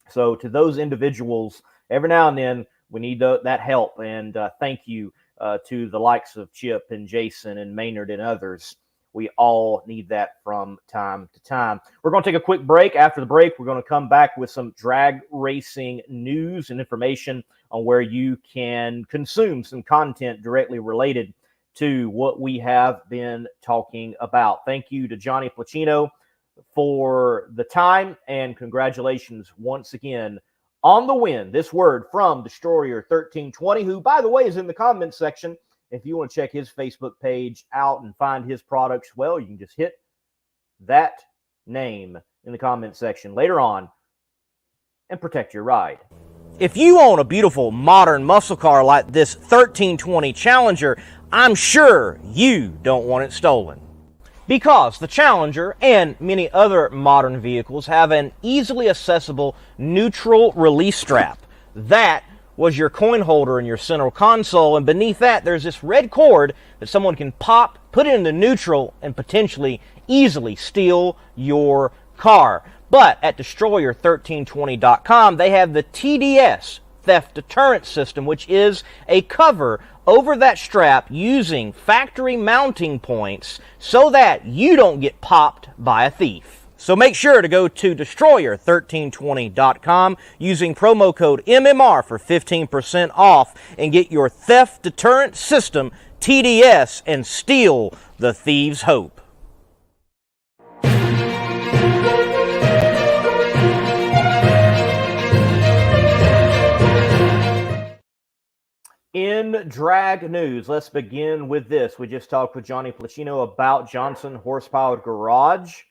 So to those individuals, every now and then we need that help. And thank you to the likes of Chip and Jason and Maynard and others. We all need that from time to time. We're going to take a quick break. After the break, we're going to come back with some drag racing news and information on where you can consume some content directly related to what we have been talking about. Thank you to Johnny Pluchino for the time, and congratulations once again on the win. This word from Destroyer 1320, who, by the way, is in the comments section. If you want to check his Facebook page out and find his products, well, you can just hit that name in the comment section later on and protect your ride. If you own a beautiful modern muscle car like this 1320 Challenger, I'm sure you don't want it stolen. Because the Challenger and many other modern vehicles have an easily accessible neutral release strap. That was your coin holder in your central console, and beneath that there's this red cord that someone can pop, put it into neutral, and potentially easily steal your car. But at Destroyer1320.com, they have the TDS, Theft Deterrent System, which is a cover over that strap using factory mounting points so that you don't get popped by a thief. So make sure to go to destroyer1320.com using promo code MMR for 15% off and get your theft deterrent system TDS and steal the thieves' hope. In drag news, let's begin with this. We just talked with Johnny Pluchino about Johnson Horsepower Garage,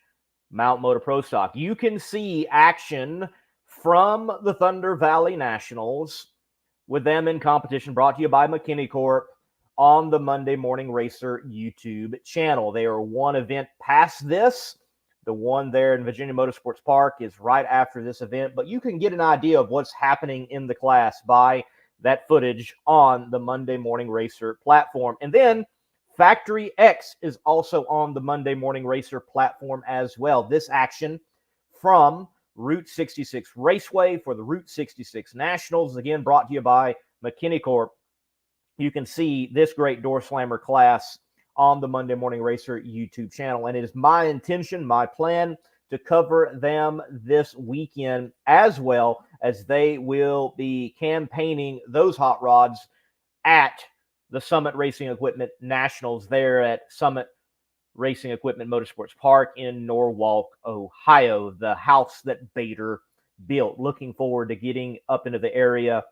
Mount Motor Pro Stock. You can see action from the Thunder Valley Nationals with them in competition, brought to you by McKinney Corp on the Monday Morning Racer YouTube channel. They are one event past this. The one there in Virginia Motorsports Park is right after this event, but you can get an idea of what's happening in the class by that footage on the Monday Morning Racer platform. And then Factory X is also on the Monday Morning Racer platform as well. This action from Route 66 Raceway for the Route 66 Nationals, again brought to you by McKinney Corp. You can see this great door slammer class on the Monday Morning Racer YouTube channel. And it is my intention, my plan, to cover them this weekend as well, as they will be campaigning those hot rods at the Summit Racing Equipment Nationals there at Summit Racing Equipment Motorsports Park in Norwalk, Ohio, the house that Bader built. Looking forward to getting up into the area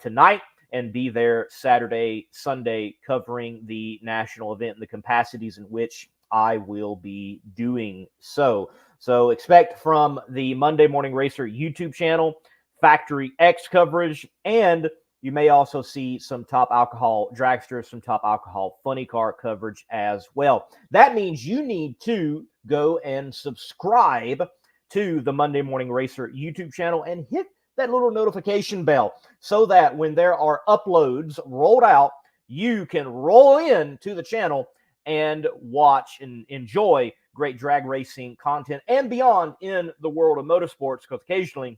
tonight and be there Saturday, Sunday, covering the national event and the capacities in which I will be doing so. So expect from the Monday Morning Racer YouTube channel, Factory X coverage, and you may also see some Top Alcohol dragsters, some Top Alcohol funny car coverage as well. That means you need to go and subscribe to the Monday Morning Racer YouTube channel and hit that little notification bell so that when there are uploads rolled out, you can roll in to the channel and watch and enjoy great drag racing content and beyond in the world of motorsports, because occasionally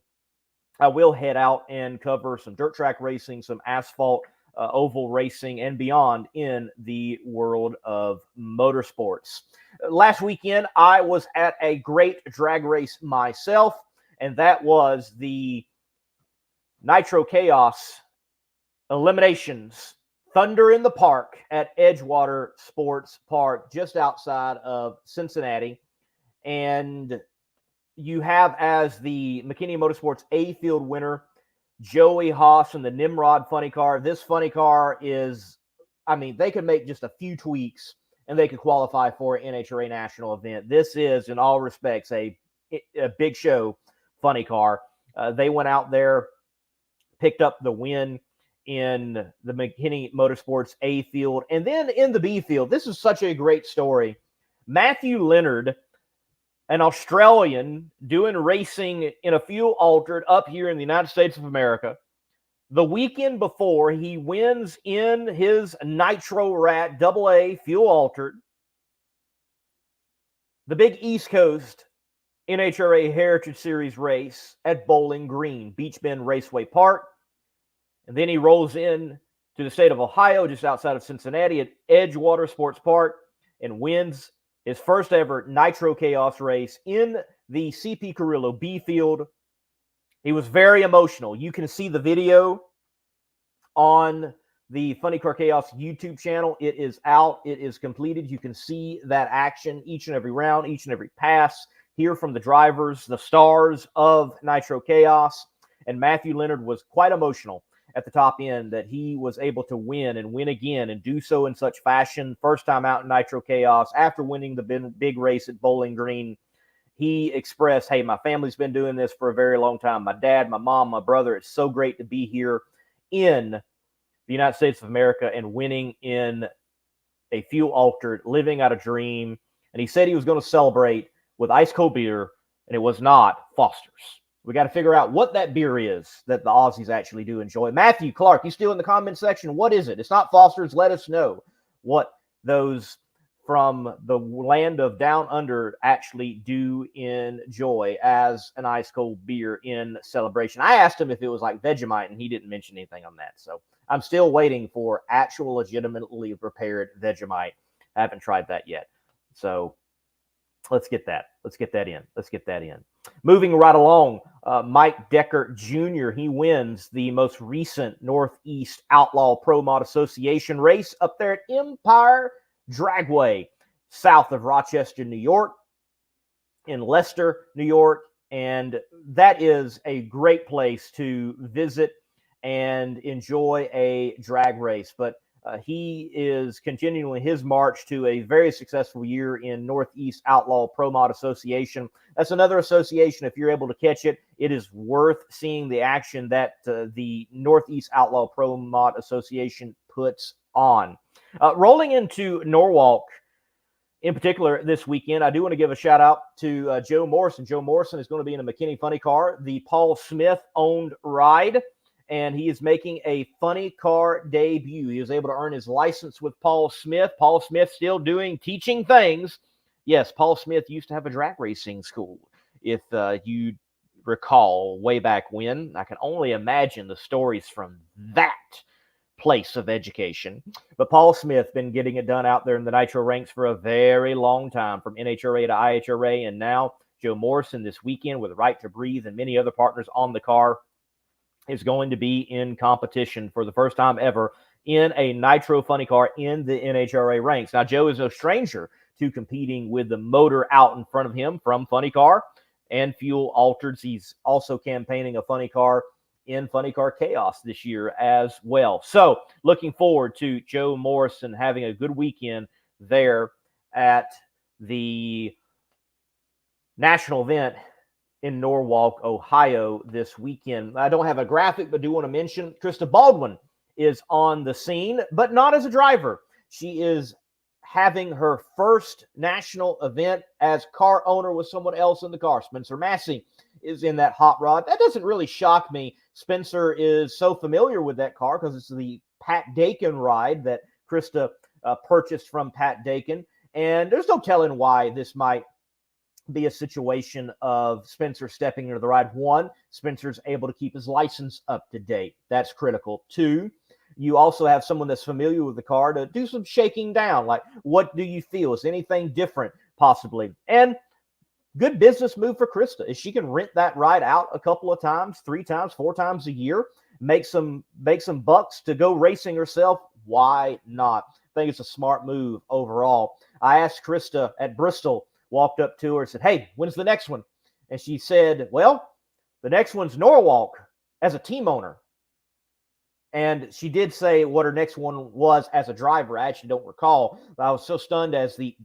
I will head out and cover some dirt track racing, some asphalt, oval racing, and beyond in the world of motorsports. Last weekend, I was at a great drag race myself, and that was the Nitro Chaos Eliminations Thunder in the Park at Edgewater Sports Park, just outside of Cincinnati. And you have as the McKinney Motorsports A Field winner, Joey Haas and the Nimrod funny car. This funny car is, I mean, they could make just a few tweaks and they could qualify for an NHRA national event. This is, in all respects, a big show funny car. They went out there, picked up the win in the McKinney Motorsports A Field. And then in the B Field, this is such a great story. Matthew Leonard, an Australian doing racing in a fuel altered up here in the United States of America. The weekend before, he wins in his Nitro Rat AA fuel altered the big East Coast NHRA Heritage Series race at Bowling Green, Beach Bend Raceway Park. And then he rolls in to the state of Ohio, just outside of Cincinnati at Edgewater Sports Park, and wins his first ever Nitro Chaos race in the CP Carrillo B Field. He was very emotional. You can see the video on the Funny Car Chaos YouTube channel. It is out. It is completed. You can see that action each and every round, each and every pass. Hear from the drivers, the stars of Nitro Chaos. And Matthew Leonard was quite emotional at the top end that he was able to win and win again and do so in such fashion. First time out in Nitro Chaos after winning the big race at Bowling Green. He expressed, hey, my family's been doing this for a very long time. My dad, my mom, my brother. It's so great to be here in the United States of America and winning in a fuel altered, living out a dream. And he said he was going to celebrate with ice cold beer, and it was not Foster's. We got to figure out what that beer is that the Aussies actually do enjoy. Matthew Clark, you still in the comment section? What is it? It's not Foster's. Let us know what those from the land of down under actually do enjoy as an ice cold beer in celebration. I asked him if it was like Vegemite, and he didn't mention anything on that. So I'm still waiting for actual legitimately prepared Vegemite. I haven't tried that yet. So Let's get that. Let's get that in. Let's get that in. Moving right along, Mike Decker Jr., he wins the most recent Northeast Outlaw Pro Mod Association race up there at Empire Dragway, south of Rochester, New York, in Leicester, New York. And that is a great place to visit and enjoy a drag race. But he is continuing his march to a very successful year in Northeast Outlaw Pro Mod Association. That's another association. If you're able to catch it, it is worth seeing the action that the Northeast Outlaw Pro Mod Association puts on. Rolling into Norwalk, in particular, this weekend, I do want to give a shout out to Joe Morrison. Joe Morrison is going to be in a McKinney Funny Car, the Paul Smith-owned ride, and he is making a funny car debut. He was able to earn his license with Paul Smith. Paul Smith still teaching things. Yes, Paul Smith used to have a drag racing school, if you recall way back when. I can only imagine the stories from that place of education. But Paul Smith been getting it done out there in the Nitro ranks for a very long time, from NHRA to IHRA, and now Joe Morrison this weekend with Right to Breathe and many other partners on the car is going to be in competition for the first time ever in a Nitro funny car in the NHRA ranks. Now, Joe is no stranger to competing with the motor out in front of him from Funny Car and Fuel Altereds. He's also campaigning a funny car in Funny Car Chaos this year as well. So looking forward to Joe Morrison having a good weekend there at the national event in Norwalk, Ohio this weekend. I don't have a graphic, but do want to mention Krista Baldwin is on the scene, but not as a driver. She is having her first national event as car owner with someone else in the car. Spencer Massey is in that hot rod. That doesn't really shock me. Spencer is so familiar with that car because it's the Pat Dakin ride that Krista purchased from Pat Dakin. And there's no telling why this might be a situation of Spencer stepping into the ride. One, Spencer's able to keep his license up to date. That's critical. Two, you also have someone that's familiar with the car to do some shaking down. Like, what do you feel? Is anything different possibly? And good business move for Krista is she can rent that ride out a couple of times, 3 times, 4 times a year, make some bucks to go racing herself. Why not? I think it's a smart move overall. I asked Krista at Bristol, walked up to her and said, "Hey, when's the next one?" And she said, "Well, the next one's Norwalk as a team owner." And she did say what her next one was as a driver. I actually don't recall. But I was so stunned as the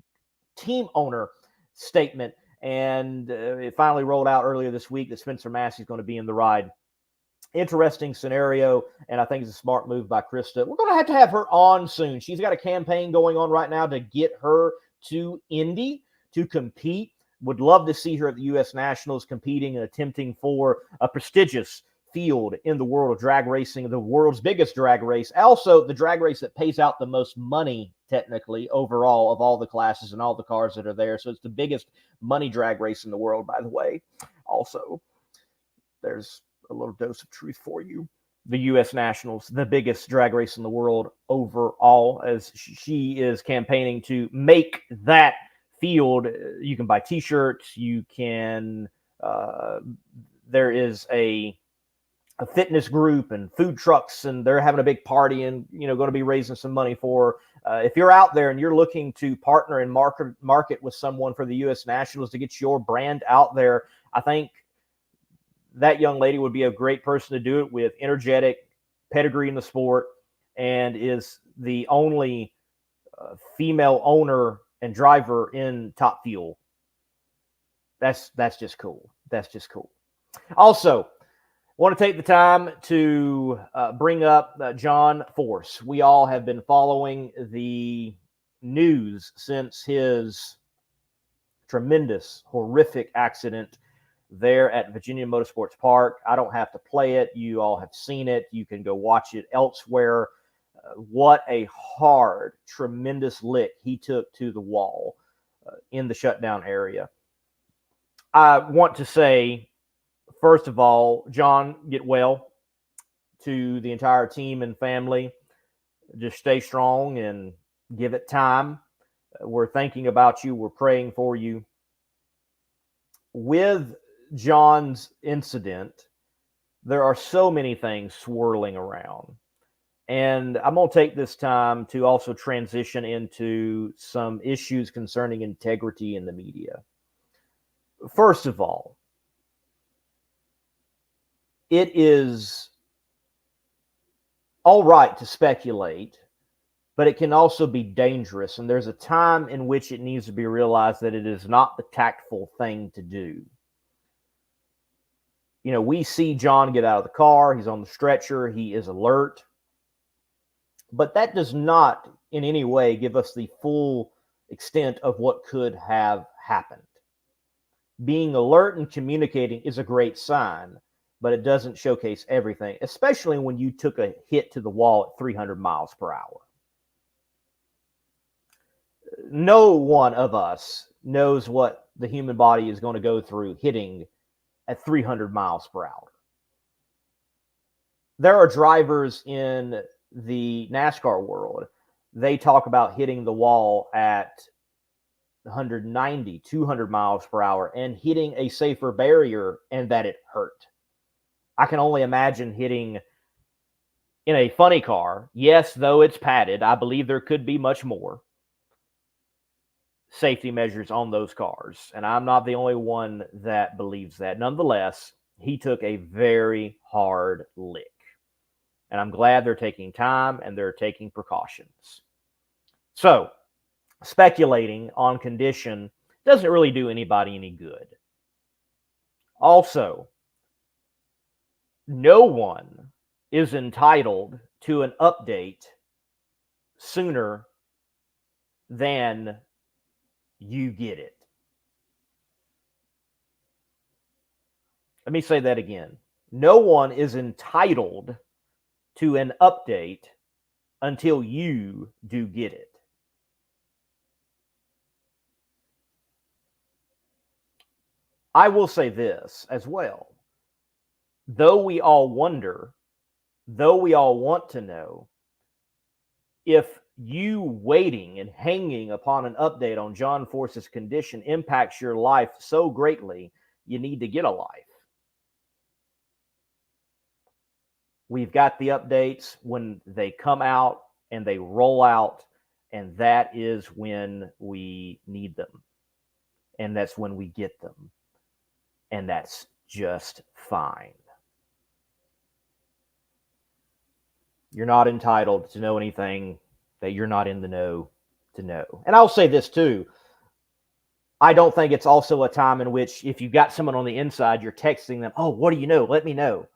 team owner statement. And it finally rolled out earlier this week that Spencer Massey is going to be in the ride. Interesting scenario, and I think it's a smart move by Krista. We're going to have her on soon. She's got a campaign going on right now to get her to Indy to compete. Would love to see her at the U.S. Nationals competing and attempting for a prestigious field in the world of drag racing, the world's biggest drag race. Also, the drag race that pays out the most money, technically, overall, of all the classes and all the cars that are there. So it's the biggest money drag race in the world, by the way. Also, there's a little dose of truth for you. The U.S. Nationals, the biggest drag race in the world overall, as she is campaigning to make that field. You can buy T-shirts. You can, there is a fitness group and food trucks, and they're having a big party and, going to be raising some money for, if you're out there and you're looking to partner and market with someone for the U.S. Nationals to get your brand out there, I think that young lady would be a great person to do it with. Energetic, pedigree in the sport, and is the only female owner and driver in Top Fuel. That's just cool. That's just cool. Also, want to take the time to bring up John Force. We all have been following the news since his tremendous, horrific accident there at Virginia Motorsports Park. I don't have to play it. You all have seen it. You can go watch it elsewhere. What a hard, tremendous lick he took to the wall in the shutdown area. I want to say, first of all, John, get well. To the entire team and family, just stay strong and give it time. We're thinking about you. We're praying for you. with John's incident, there are so many things swirling around. And I'm going to take this time to also transition into some issues concerning integrity in the media. First of all, it is all right to speculate, but it can also be dangerous. And there's a time in which it needs to be realized that it is not the tactful thing to do. You know, we see John get out of the car. He's on the stretcher. He is alert. But that does not in any way give us the full extent of what could have happened. Being alert and communicating is a great sign, but it doesn't showcase everything, especially when you took a hit to the wall at 300 miles per hour. No one of us knows what the human body is going to go through hitting at 300 miles per hour. There are drivers in the NASCAR world. They talk about hitting the wall at 190, 200 miles per hour and hitting a safer barrier and that it hurt. I can only imagine hitting in a funny car. Yes, though it's padded, I believe there could be much more safety measures on those cars. And I'm not the only one that believes that. Nonetheless, he took a very hard lick. And I'm glad they're taking time and they're taking precautions. So, speculating on condition doesn't really do anybody any good. Also, no one is entitled to an update sooner than you get it. Let me say that again. No one is entitled to an update until you do get it. I will say this as well. Though we all wonder, though we all want to know, if you waiting and hanging upon an update on John Force's condition impacts your life so greatly, you need to get a life. We've got the updates when they come out and they roll out, and that is when we need them. And that's when we get them. And that's just fine. You're not entitled to know anything that you're not in the know to know. And I'll say this too. I don't think it's also a time in which if you've got someone on the inside, you're texting them, oh, what do you know? Let me know.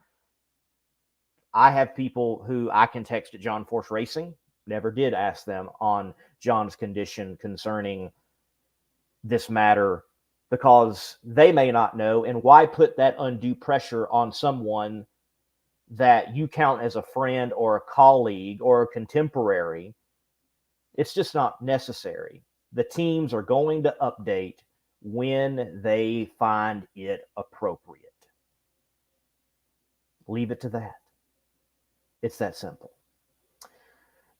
I have people who I can text at John Force Racing. Never did ask them on John's condition concerning this matter because they may not know. And why put that undue pressure on someone that you count as a friend or a colleague or a contemporary? It's just not necessary. The teams are going to update when they find it appropriate. Leave it to that. It's that simple.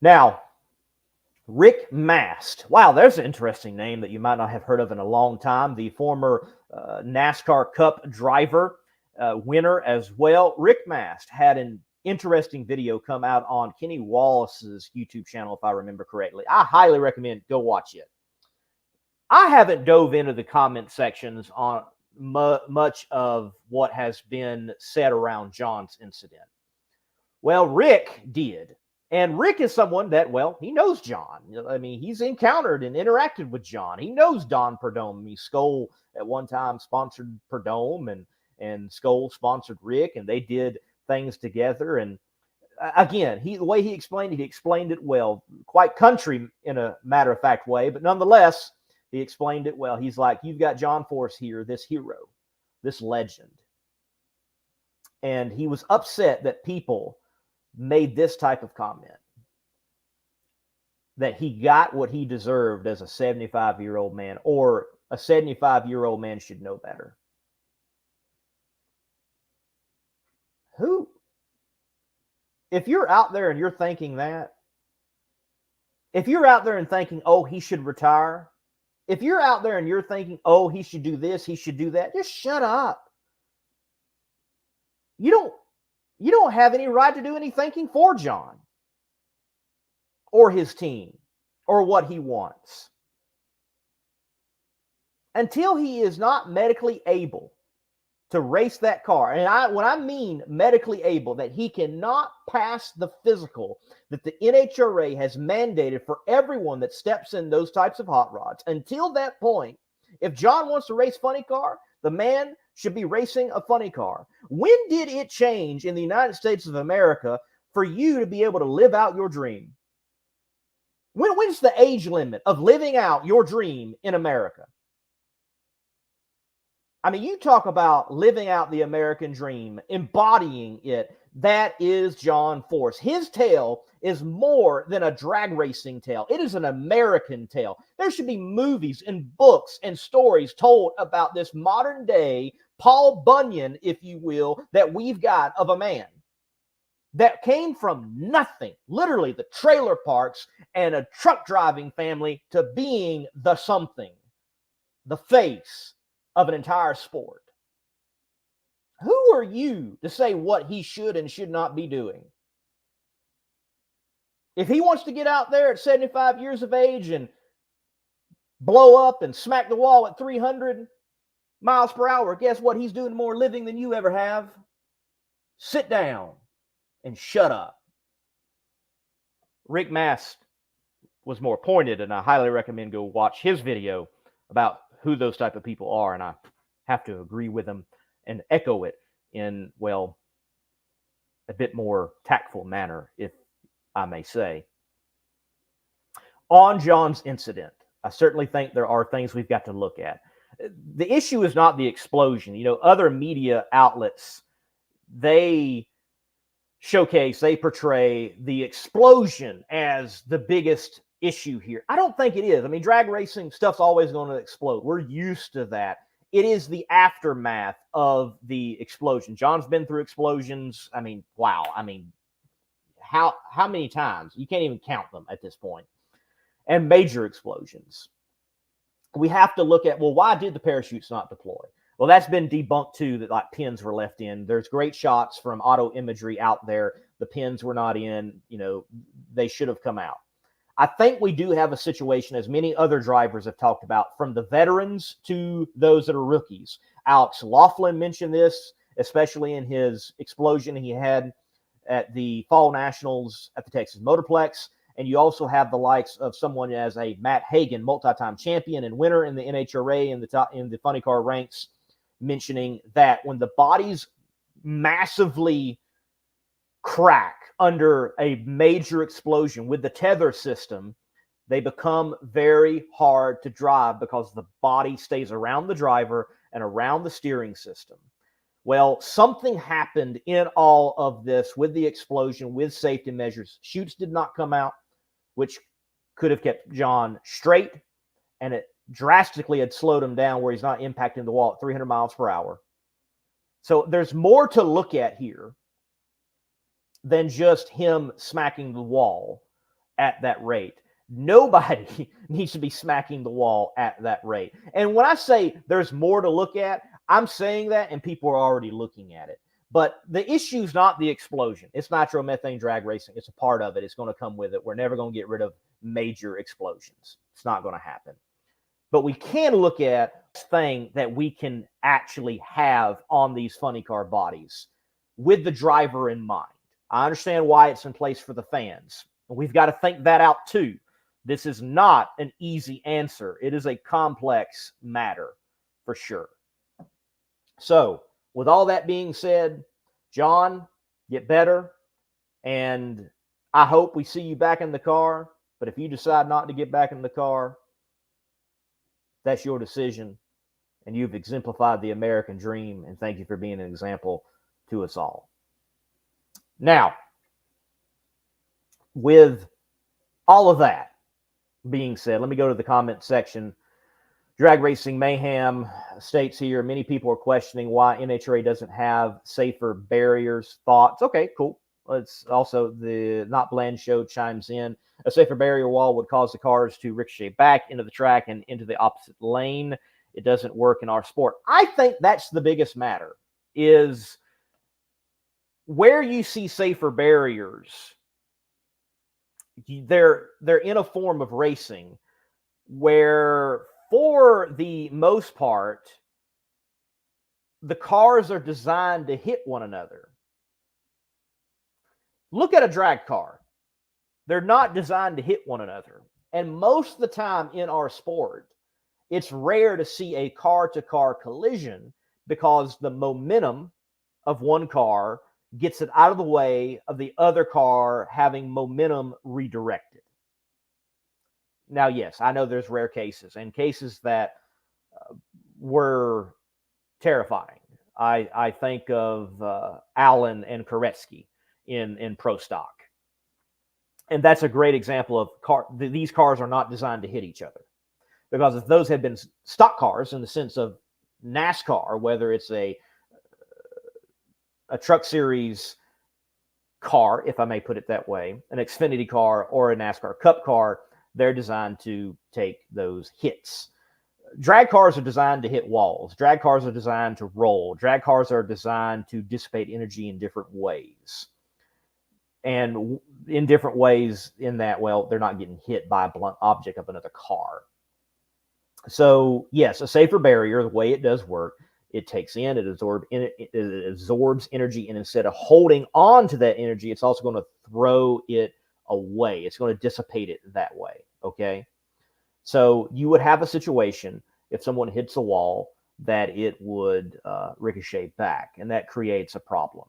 Now, Rick Mast. Wow, there's an interesting name that you might not have heard of in a long time. The former NASCAR Cup driver, winner as well. Rick Mast had an interesting video come out on Kenny Wallace's YouTube channel, if I remember correctly. I highly recommend go watch it. I haven't dove into the comment sections on much of what has been said around John's incident. Well, Rick did. And Rick is someone that, well, he knows John. I mean, he's encountered and interacted with John. He knows Don Perdome. I mean, Skoll at one time sponsored Perdome, and Skoll sponsored Rick, and they did things together. And again, the way he explained it well, quite country in a matter-of-fact way, but nonetheless, he explained it well. He's like, you've got John Force here, this hero, this legend. And he was upset that people made this type of comment, that he got what he deserved as a 75-year-old man, or a 75-year-old man should know better. Who? If you're out there and you're thinking that, if you're out there and thinking, oh, he should retire, If you're out there and you're thinking, oh, he should do this, he should do that, just shut up. You don't have any right to do any thinking for John or his team or what he wants. Until he is not medically able to race that car, and when I mean medically able, that he cannot pass the physical that the NHRA has mandated for everyone that steps in those types of hot rods. Until that point, if John wants to race funny car, the man should be racing a funny car. When did it change in the United States of America for you to be able to live out your dream? When's the age limit of living out your dream in America? I mean, you talk about living out the American dream, embodying it. That is John Force. His tale is more than a drag racing tale. It is an American tale. There should be movies and books and stories told about this modern day Paul Bunyan, if you will, that we've got of a man that came from nothing, literally the trailer parks and a truck driving family, to being the something, the face of an entire sport. Who are you to say what he should and should not be doing? If he wants to get out there at 75 years of age and blow up and smack the wall at 300 miles per hour, guess what? He's doing more living than you ever have. Sit down and shut up. Rick Mast was more pointed, and I highly recommend go watch his video about who those type of people are, and I have to agree with him and echo it in, well, a bit more tactful manner, if I may say. On John's incident, I certainly think there are things we've got to look at. The issue is not the explosion. You know, other media outlets, they showcase, they portray the explosion as the biggest issue here. I don't think it is. I mean, drag racing stuff's always going to explode. We're used to that. It is the aftermath of the explosion. John's been through explosions. I mean, wow. I mean, how many times? You can't even count them at this point. And major explosions. We have to look at, well, why did the parachutes not deploy? Well, that's been debunked too, that like pins were left in. There's great shots from auto imagery out there. The pins were not in. You know, they should have come out. I think we do have a situation, as many other drivers have talked about, from the veterans to those that are rookies. Alex Laughlin mentioned this, especially in his explosion he had at the Fall Nationals at the Texas Motorplex. And you also have the likes of someone as a Matt Hagan, multi-time champion and winner in the NHRA in the funny car ranks, mentioning that when the bodies massively crack under a major explosion with the tether system, they become very hard to drive because the body stays around the driver and around the steering system. Well, something happened in all of this with the explosion, with safety measures. Chutes did not come out, which could have kept John straight, and it drastically had slowed him down where he's not impacting the wall at 300 miles per hour. So there's more to look at here than just him smacking the wall at that rate. Nobody needs to be smacking the wall at that rate. And when I say there's more to look at, I'm saying that and people are already looking at it. But the issue is not the explosion. It's nitromethane drag racing. It's a part of it. It's going to come with it. We're never going to get rid of major explosions. It's not going to happen. But we can look at this thing that we can actually have on these funny car bodies with the driver in mind. I understand why it's in place for the fans. We've got to think that out too. This is not an easy answer. It is a complex matter for sure. So, with all that being said, John, get better. And I hope we see you back in the car. But if you decide not to get back in the car, that's your decision. And you've exemplified the American dream. And thank you for being an example to us all. Now, with all of that being said, let me go to the comment section. Drag Racing Mayhem states here, many people are questioning why NHRA doesn't have safer barriers. Thoughts? Okay, cool. Let's also the Not Bland Show chimes in. A safer barrier wall would cause the cars to ricochet back into the track and into the opposite lane. It doesn't work in our sport. I think that's the biggest matter, is where you see safer barriers, they're in a form of racing where, for the most part, the cars are designed to hit one another. Look at a drag car. They're not designed to hit one another. And most of the time in our sport, it's rare to see a car-to-car collision because the momentum of one car gets it out of the way of the other car having momentum redirected. Now, yes, I know there's rare cases and cases that were terrifying. I think of Allen and Koretsky in Pro Stock. And that's a great example of these cars are not designed to hit each other. Because if those had been stock cars in the sense of NASCAR, whether it's a truck series car, if I may put it that way, an Xfinity car or a NASCAR Cup car, they're designed to take those hits. Drag cars are designed to hit walls. Drag cars are designed to roll. Drag cars are designed to dissipate energy in different ways. And in different ways in that, well, they're not getting hit by a blunt object of another car. So, yes, a safer barrier, the way it does work, it takes in, it absorbs energy, and instead of holding on to that energy, it's also going to throw it away. It's going to dissipate it that way, okay? So you would have a situation, if someone hits a wall, that it would ricochet back, and that creates a problem.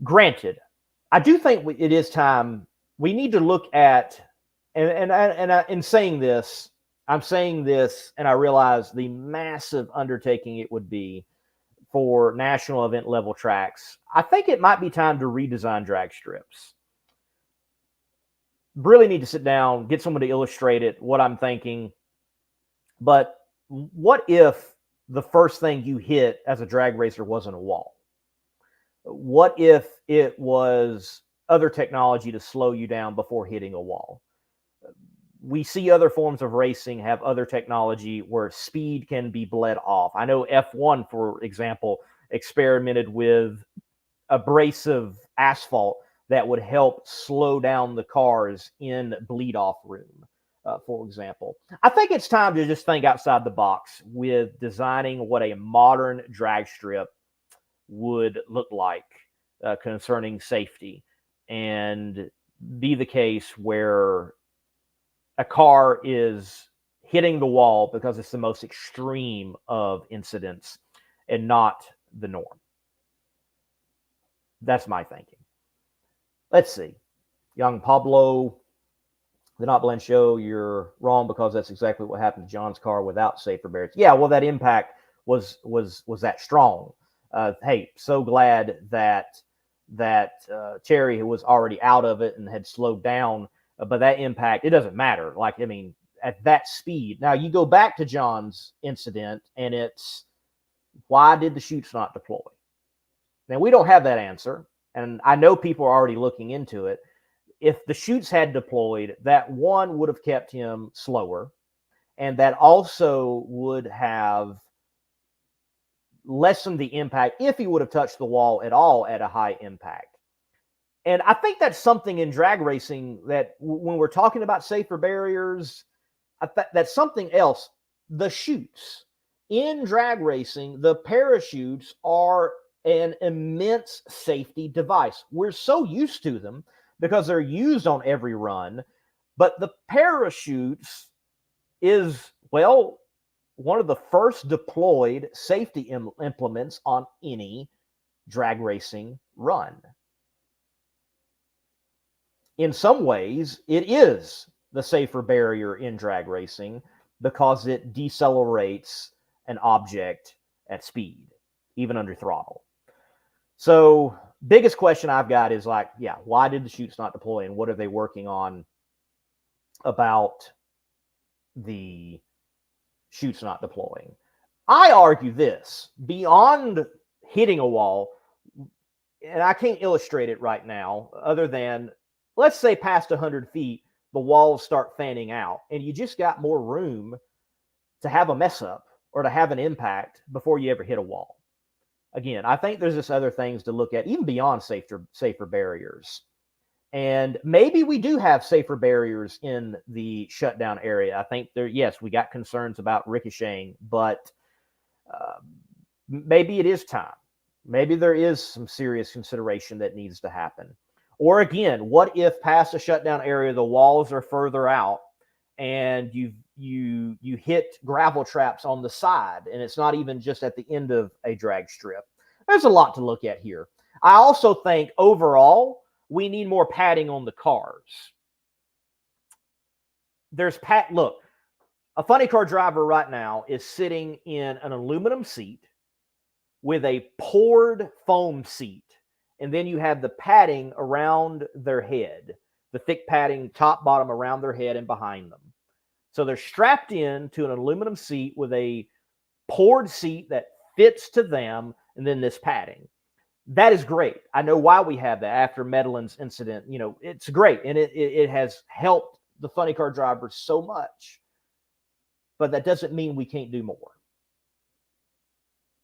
Granted, I do think it is time we need to look at, in saying this, I'm saying this, and I realize the massive undertaking it would be for national event level tracks. I think it might be time to redesign drag strips. Really need to sit down, get someone to illustrate it, what I'm thinking. But what if the first thing you hit as a drag racer wasn't a wall? What if it was other technology to slow you down before hitting a wall? We see other forms of racing have other technology where speed can be bled off. I know F1, for example, experimented with abrasive asphalt that would help slow down the cars in bleed-off room, for example. I think it's time to just think outside the box with designing what a modern drag strip would look like concerning safety, and be the case where a car is hitting the wall because it's the most extreme of incidents and not the norm. That's my thinking. Let's see. Young Pablo, the Not Blend Show, you're wrong because that's exactly what happened to John's car without safer barriers. Yeah, well, that impact was that strong. Hey, so glad that Cherry was already out of it and had slowed down. But that impact, it doesn't matter. Like, I mean, at that speed. Now, you go back to John's incident, and it's, why did the chutes not deploy? Now, we don't have that answer, and I know people are already looking into it. If the chutes had deployed, that one would have kept him slower, and that also would have lessened the impact if he would have touched the wall at all at a high impact. And I think that's something in drag racing that when we're talking about safer barriers, that's something else. The chutes. In drag racing, the parachutes are an immense safety device. We're so used to them because they're used on every run. But the parachutes is, well, one of the first deployed safety implements on any drag racing run. In some ways, it is the safer barrier in drag racing because it decelerates an object at speed, even under throttle. So, biggest question I've got is like, yeah, why did the chutes not deploy, and what are they working on about the chutes not deploying? I argue this, beyond hitting a wall, and I can't illustrate it right now other than, let's say past 100 feet, the walls start fanning out and you just got more room to have a mess up or to have an impact before you ever hit a wall. Again, I think there's just other things to look at, even beyond safer barriers. And maybe we do have safer barriers in the shutdown area. I think yes, we got concerns about ricocheting, but maybe it is time. Maybe there is some serious consideration that needs to happen. Or again, what if past a shutdown area, the walls are further out and you hit gravel traps on the side and it's not even just at the end of a drag strip? There's a lot to look at here. I also think overall, we need more padding on the cars. Look, a funny car driver right now is sitting in an aluminum seat with a poured foam seat. And then you have the padding around their head, the thick padding top, bottom around their head and behind them. So they're strapped in to an aluminum seat with a poured seat that fits to them, and then this padding. That is great. I know why we have that after Medellin's incident. You know, it's great, and it has helped the funny car drivers so much. But that doesn't mean we can't do more.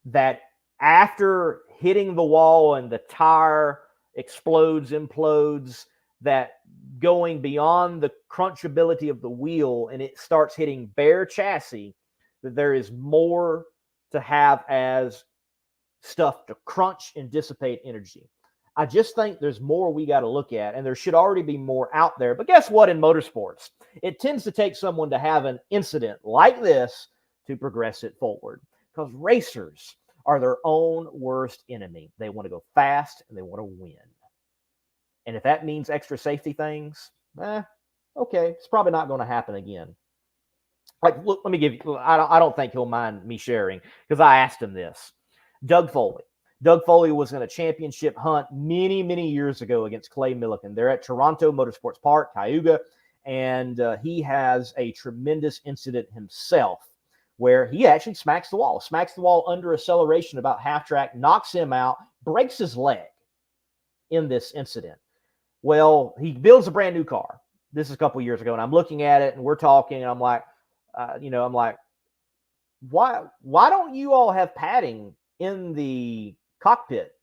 That after hitting the wall and the tire explodes, implodes, that going beyond the crunchability of the wheel and it starts hitting bare chassis, that there is more to have as stuff to crunch and dissipate energy. I just think there's more we got to look at, and there should already be more out there. But guess what? In motorsports, it tends to take someone to have an incident like this to progress it forward, because racers are their own worst enemy. They want to go fast and they want to win. And if that means extra safety things, okay, it's probably not going to happen again. Like, look, let me give you, I don't think he'll mind me sharing, because I asked him this. Doug Foley. Doug Foley was in a championship hunt many, many years ago against Clay Millican. They're at Toronto Motorsports Park, Cayuga, and he has a tremendous incident himself where he actually smacks the wall under acceleration about half track, knocks him out, breaks his leg in this incident. Well, he builds a brand new car. This is a couple years ago, and I'm looking at it, and we're talking, and I'm like, why don't you all have padding in the cockpit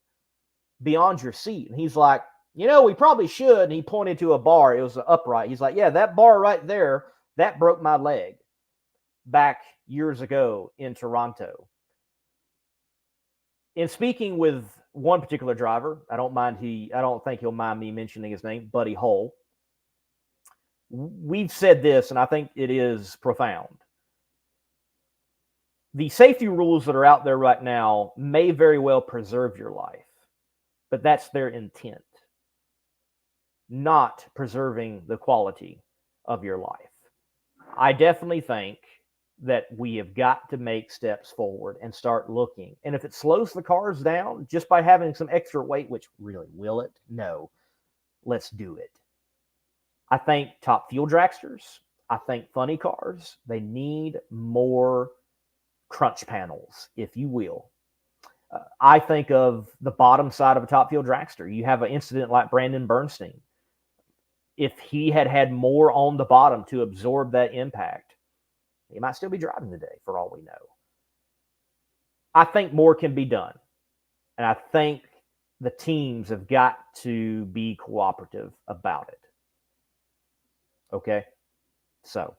beyond your seat? And he's like, we probably should. And he pointed to a bar. It was an upright. He's like, yeah, that bar right there, that broke my leg back years ago in Toronto. In speaking with one particular driver, I don't think he'll mind me mentioning his name, Buddy Hull. We've said this, and I think it is profound. The safety rules that are out there right now may very well preserve your life, but that's their intent, not preserving the quality of your life. I definitely think that we have got to make steps forward and start looking. And if it slows the cars down just by having some extra weight, which really will it? No. Let's do it. I think top fuel dragsters, I think funny cars, they need more crunch panels, if you will. I think of the bottom side of a top fuel dragster. You have an incident like Brandon Bernstein. If he had had more on the bottom to absorb that impact, he might still be driving today, for all we know. I think more can be done. And I think the teams have got to be cooperative about it. Okay? So,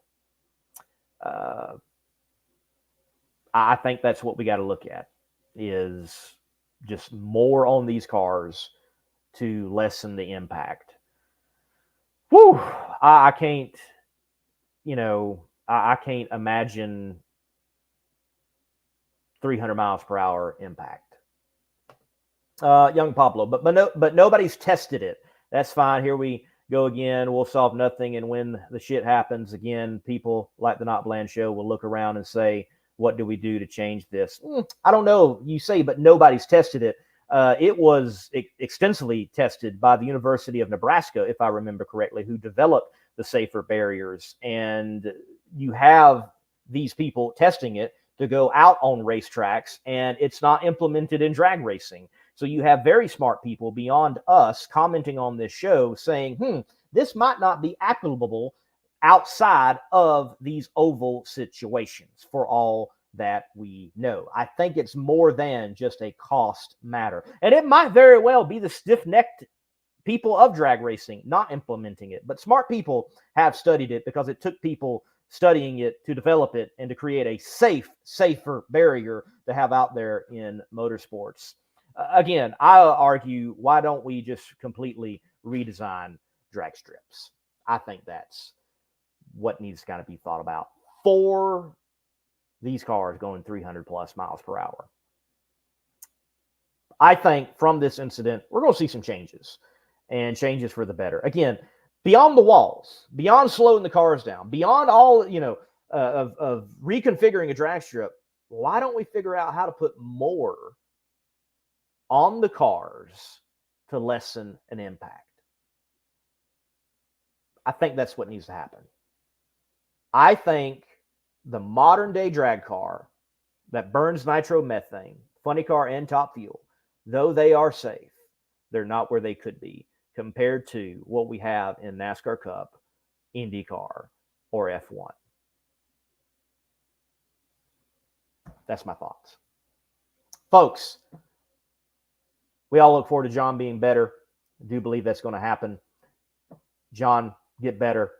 I think that's what we got to look at, is just more on these cars to lessen the impact. Whew! I can't, I can't imagine 300 miles per hour impact. Young Pablo, but nobody's tested it. That's fine. Here we go again. We'll solve nothing. And when the shit happens again, people like the Not Bland Show will look around and say, what do we do to change this? I don't know, you say, but nobody's tested it. It was extensively tested by the University of Nebraska, if I remember correctly, who developed the safer barriers. And you have these people testing it to go out on racetracks, and it's not implemented in drag racing. So you have very smart people beyond us commenting on this show saying, this might not be applicable outside of these oval situations for all that we know. I think it's more than just a cost matter. And it might very well be the stiff-necked people of drag racing not implementing it. But smart people have studied it because it took people studying it to develop it and to create a safer barrier to have out there in motorsports. Again, I argue, why don't we just completely redesign drag strips? I think that's what needs to kind of be thought about for these cars going 300 plus miles per hour. I think from this incident, we're going to see some changes, and changes for the better. Again, beyond the walls, beyond slowing the cars down, beyond all, of reconfiguring a drag strip, why don't we figure out how to put more on the cars to lessen an impact? I think that's what needs to happen. I think the modern day drag car that burns nitromethane, funny car and top fuel, though they are safe, they're not where they could be compared to what we have in NASCAR Cup, IndyCar, or F1. That's my thoughts. Folks, we all look forward to John being better. I do believe that's going to happen. John, get better.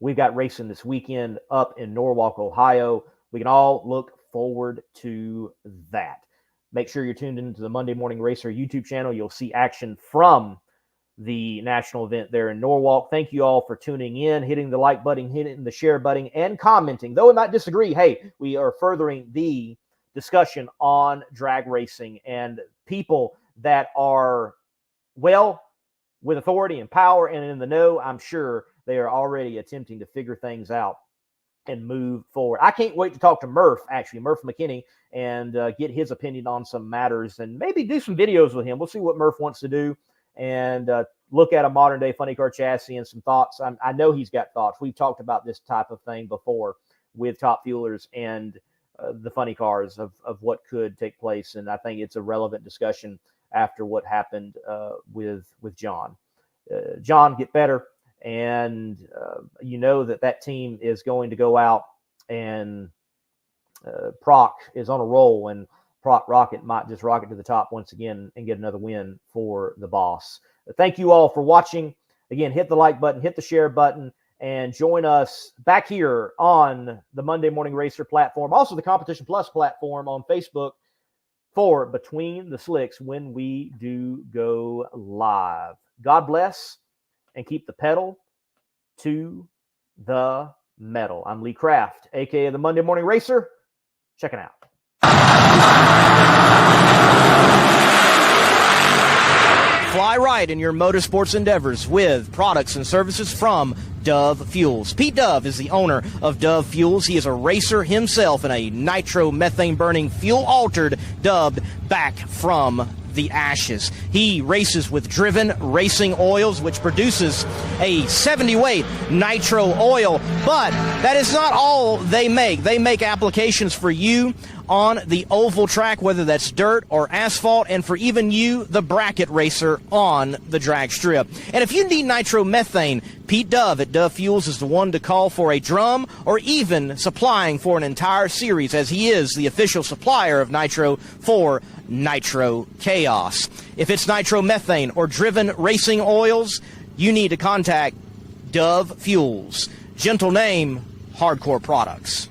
We've got racing this weekend up in Norwalk, Ohio. We can all look forward to that. Make sure you're tuned into the Monday Morning Racer YouTube channel. You'll see action from the national event there in Norwalk. Thank you all for tuning in, hitting the like button, hitting the share button, and commenting. Though we might disagree, hey, we are furthering the discussion on drag racing, and people that are, well, with authority and power and in the know, I'm sure they are already attempting to figure things out and move forward. I can't wait to talk to Murph McKinney, and get his opinion on some matters and maybe do some videos with him. We'll see what Murph wants to do, and look at a modern day funny car chassis and some thoughts. I know he's got thoughts. We've talked about this type of thing before with top fuelers and the funny cars of what could take place. And I think it's a relevant discussion after what happened with John. John, get better. And that team is going to go out, and Proc is on a roll, and Proc Rocket might just rocket to the top once again and get another win for the boss. Thank you all for watching. Again, hit the like button, hit the share button, and join us back here on the Monday Morning Racer platform, also the Competition Plus platform on Facebook for Between the Slicks when we do go live. God bless, and keep the pedal to the metal. I'm Lee Kraft, a.k.a. the Monday Morning Racer. Check it out. Fly right in your motorsports endeavors with products and services from Dove Fuels. Pete Dove is the owner of Dove Fuels. He is a racer himself in a nitromethane burning, fuel altered, dubbed Back from the Ashes. He races with Driven Racing Oils, which produces a 70 weight nitro oil, but that is not all they make. They make applications for you on the oval track, whether that's dirt or asphalt, and for even you, the bracket racer, on the drag strip. And if you need nitromethane, Pete Dove at Dove Fuels is the one to call for a drum, or even supplying for an entire series, as he is the official supplier of nitro for Nitro Chaos. If it's nitromethane or Driven Racing Oils, you need to contact Dove Fuels. Gentle name, hardcore products.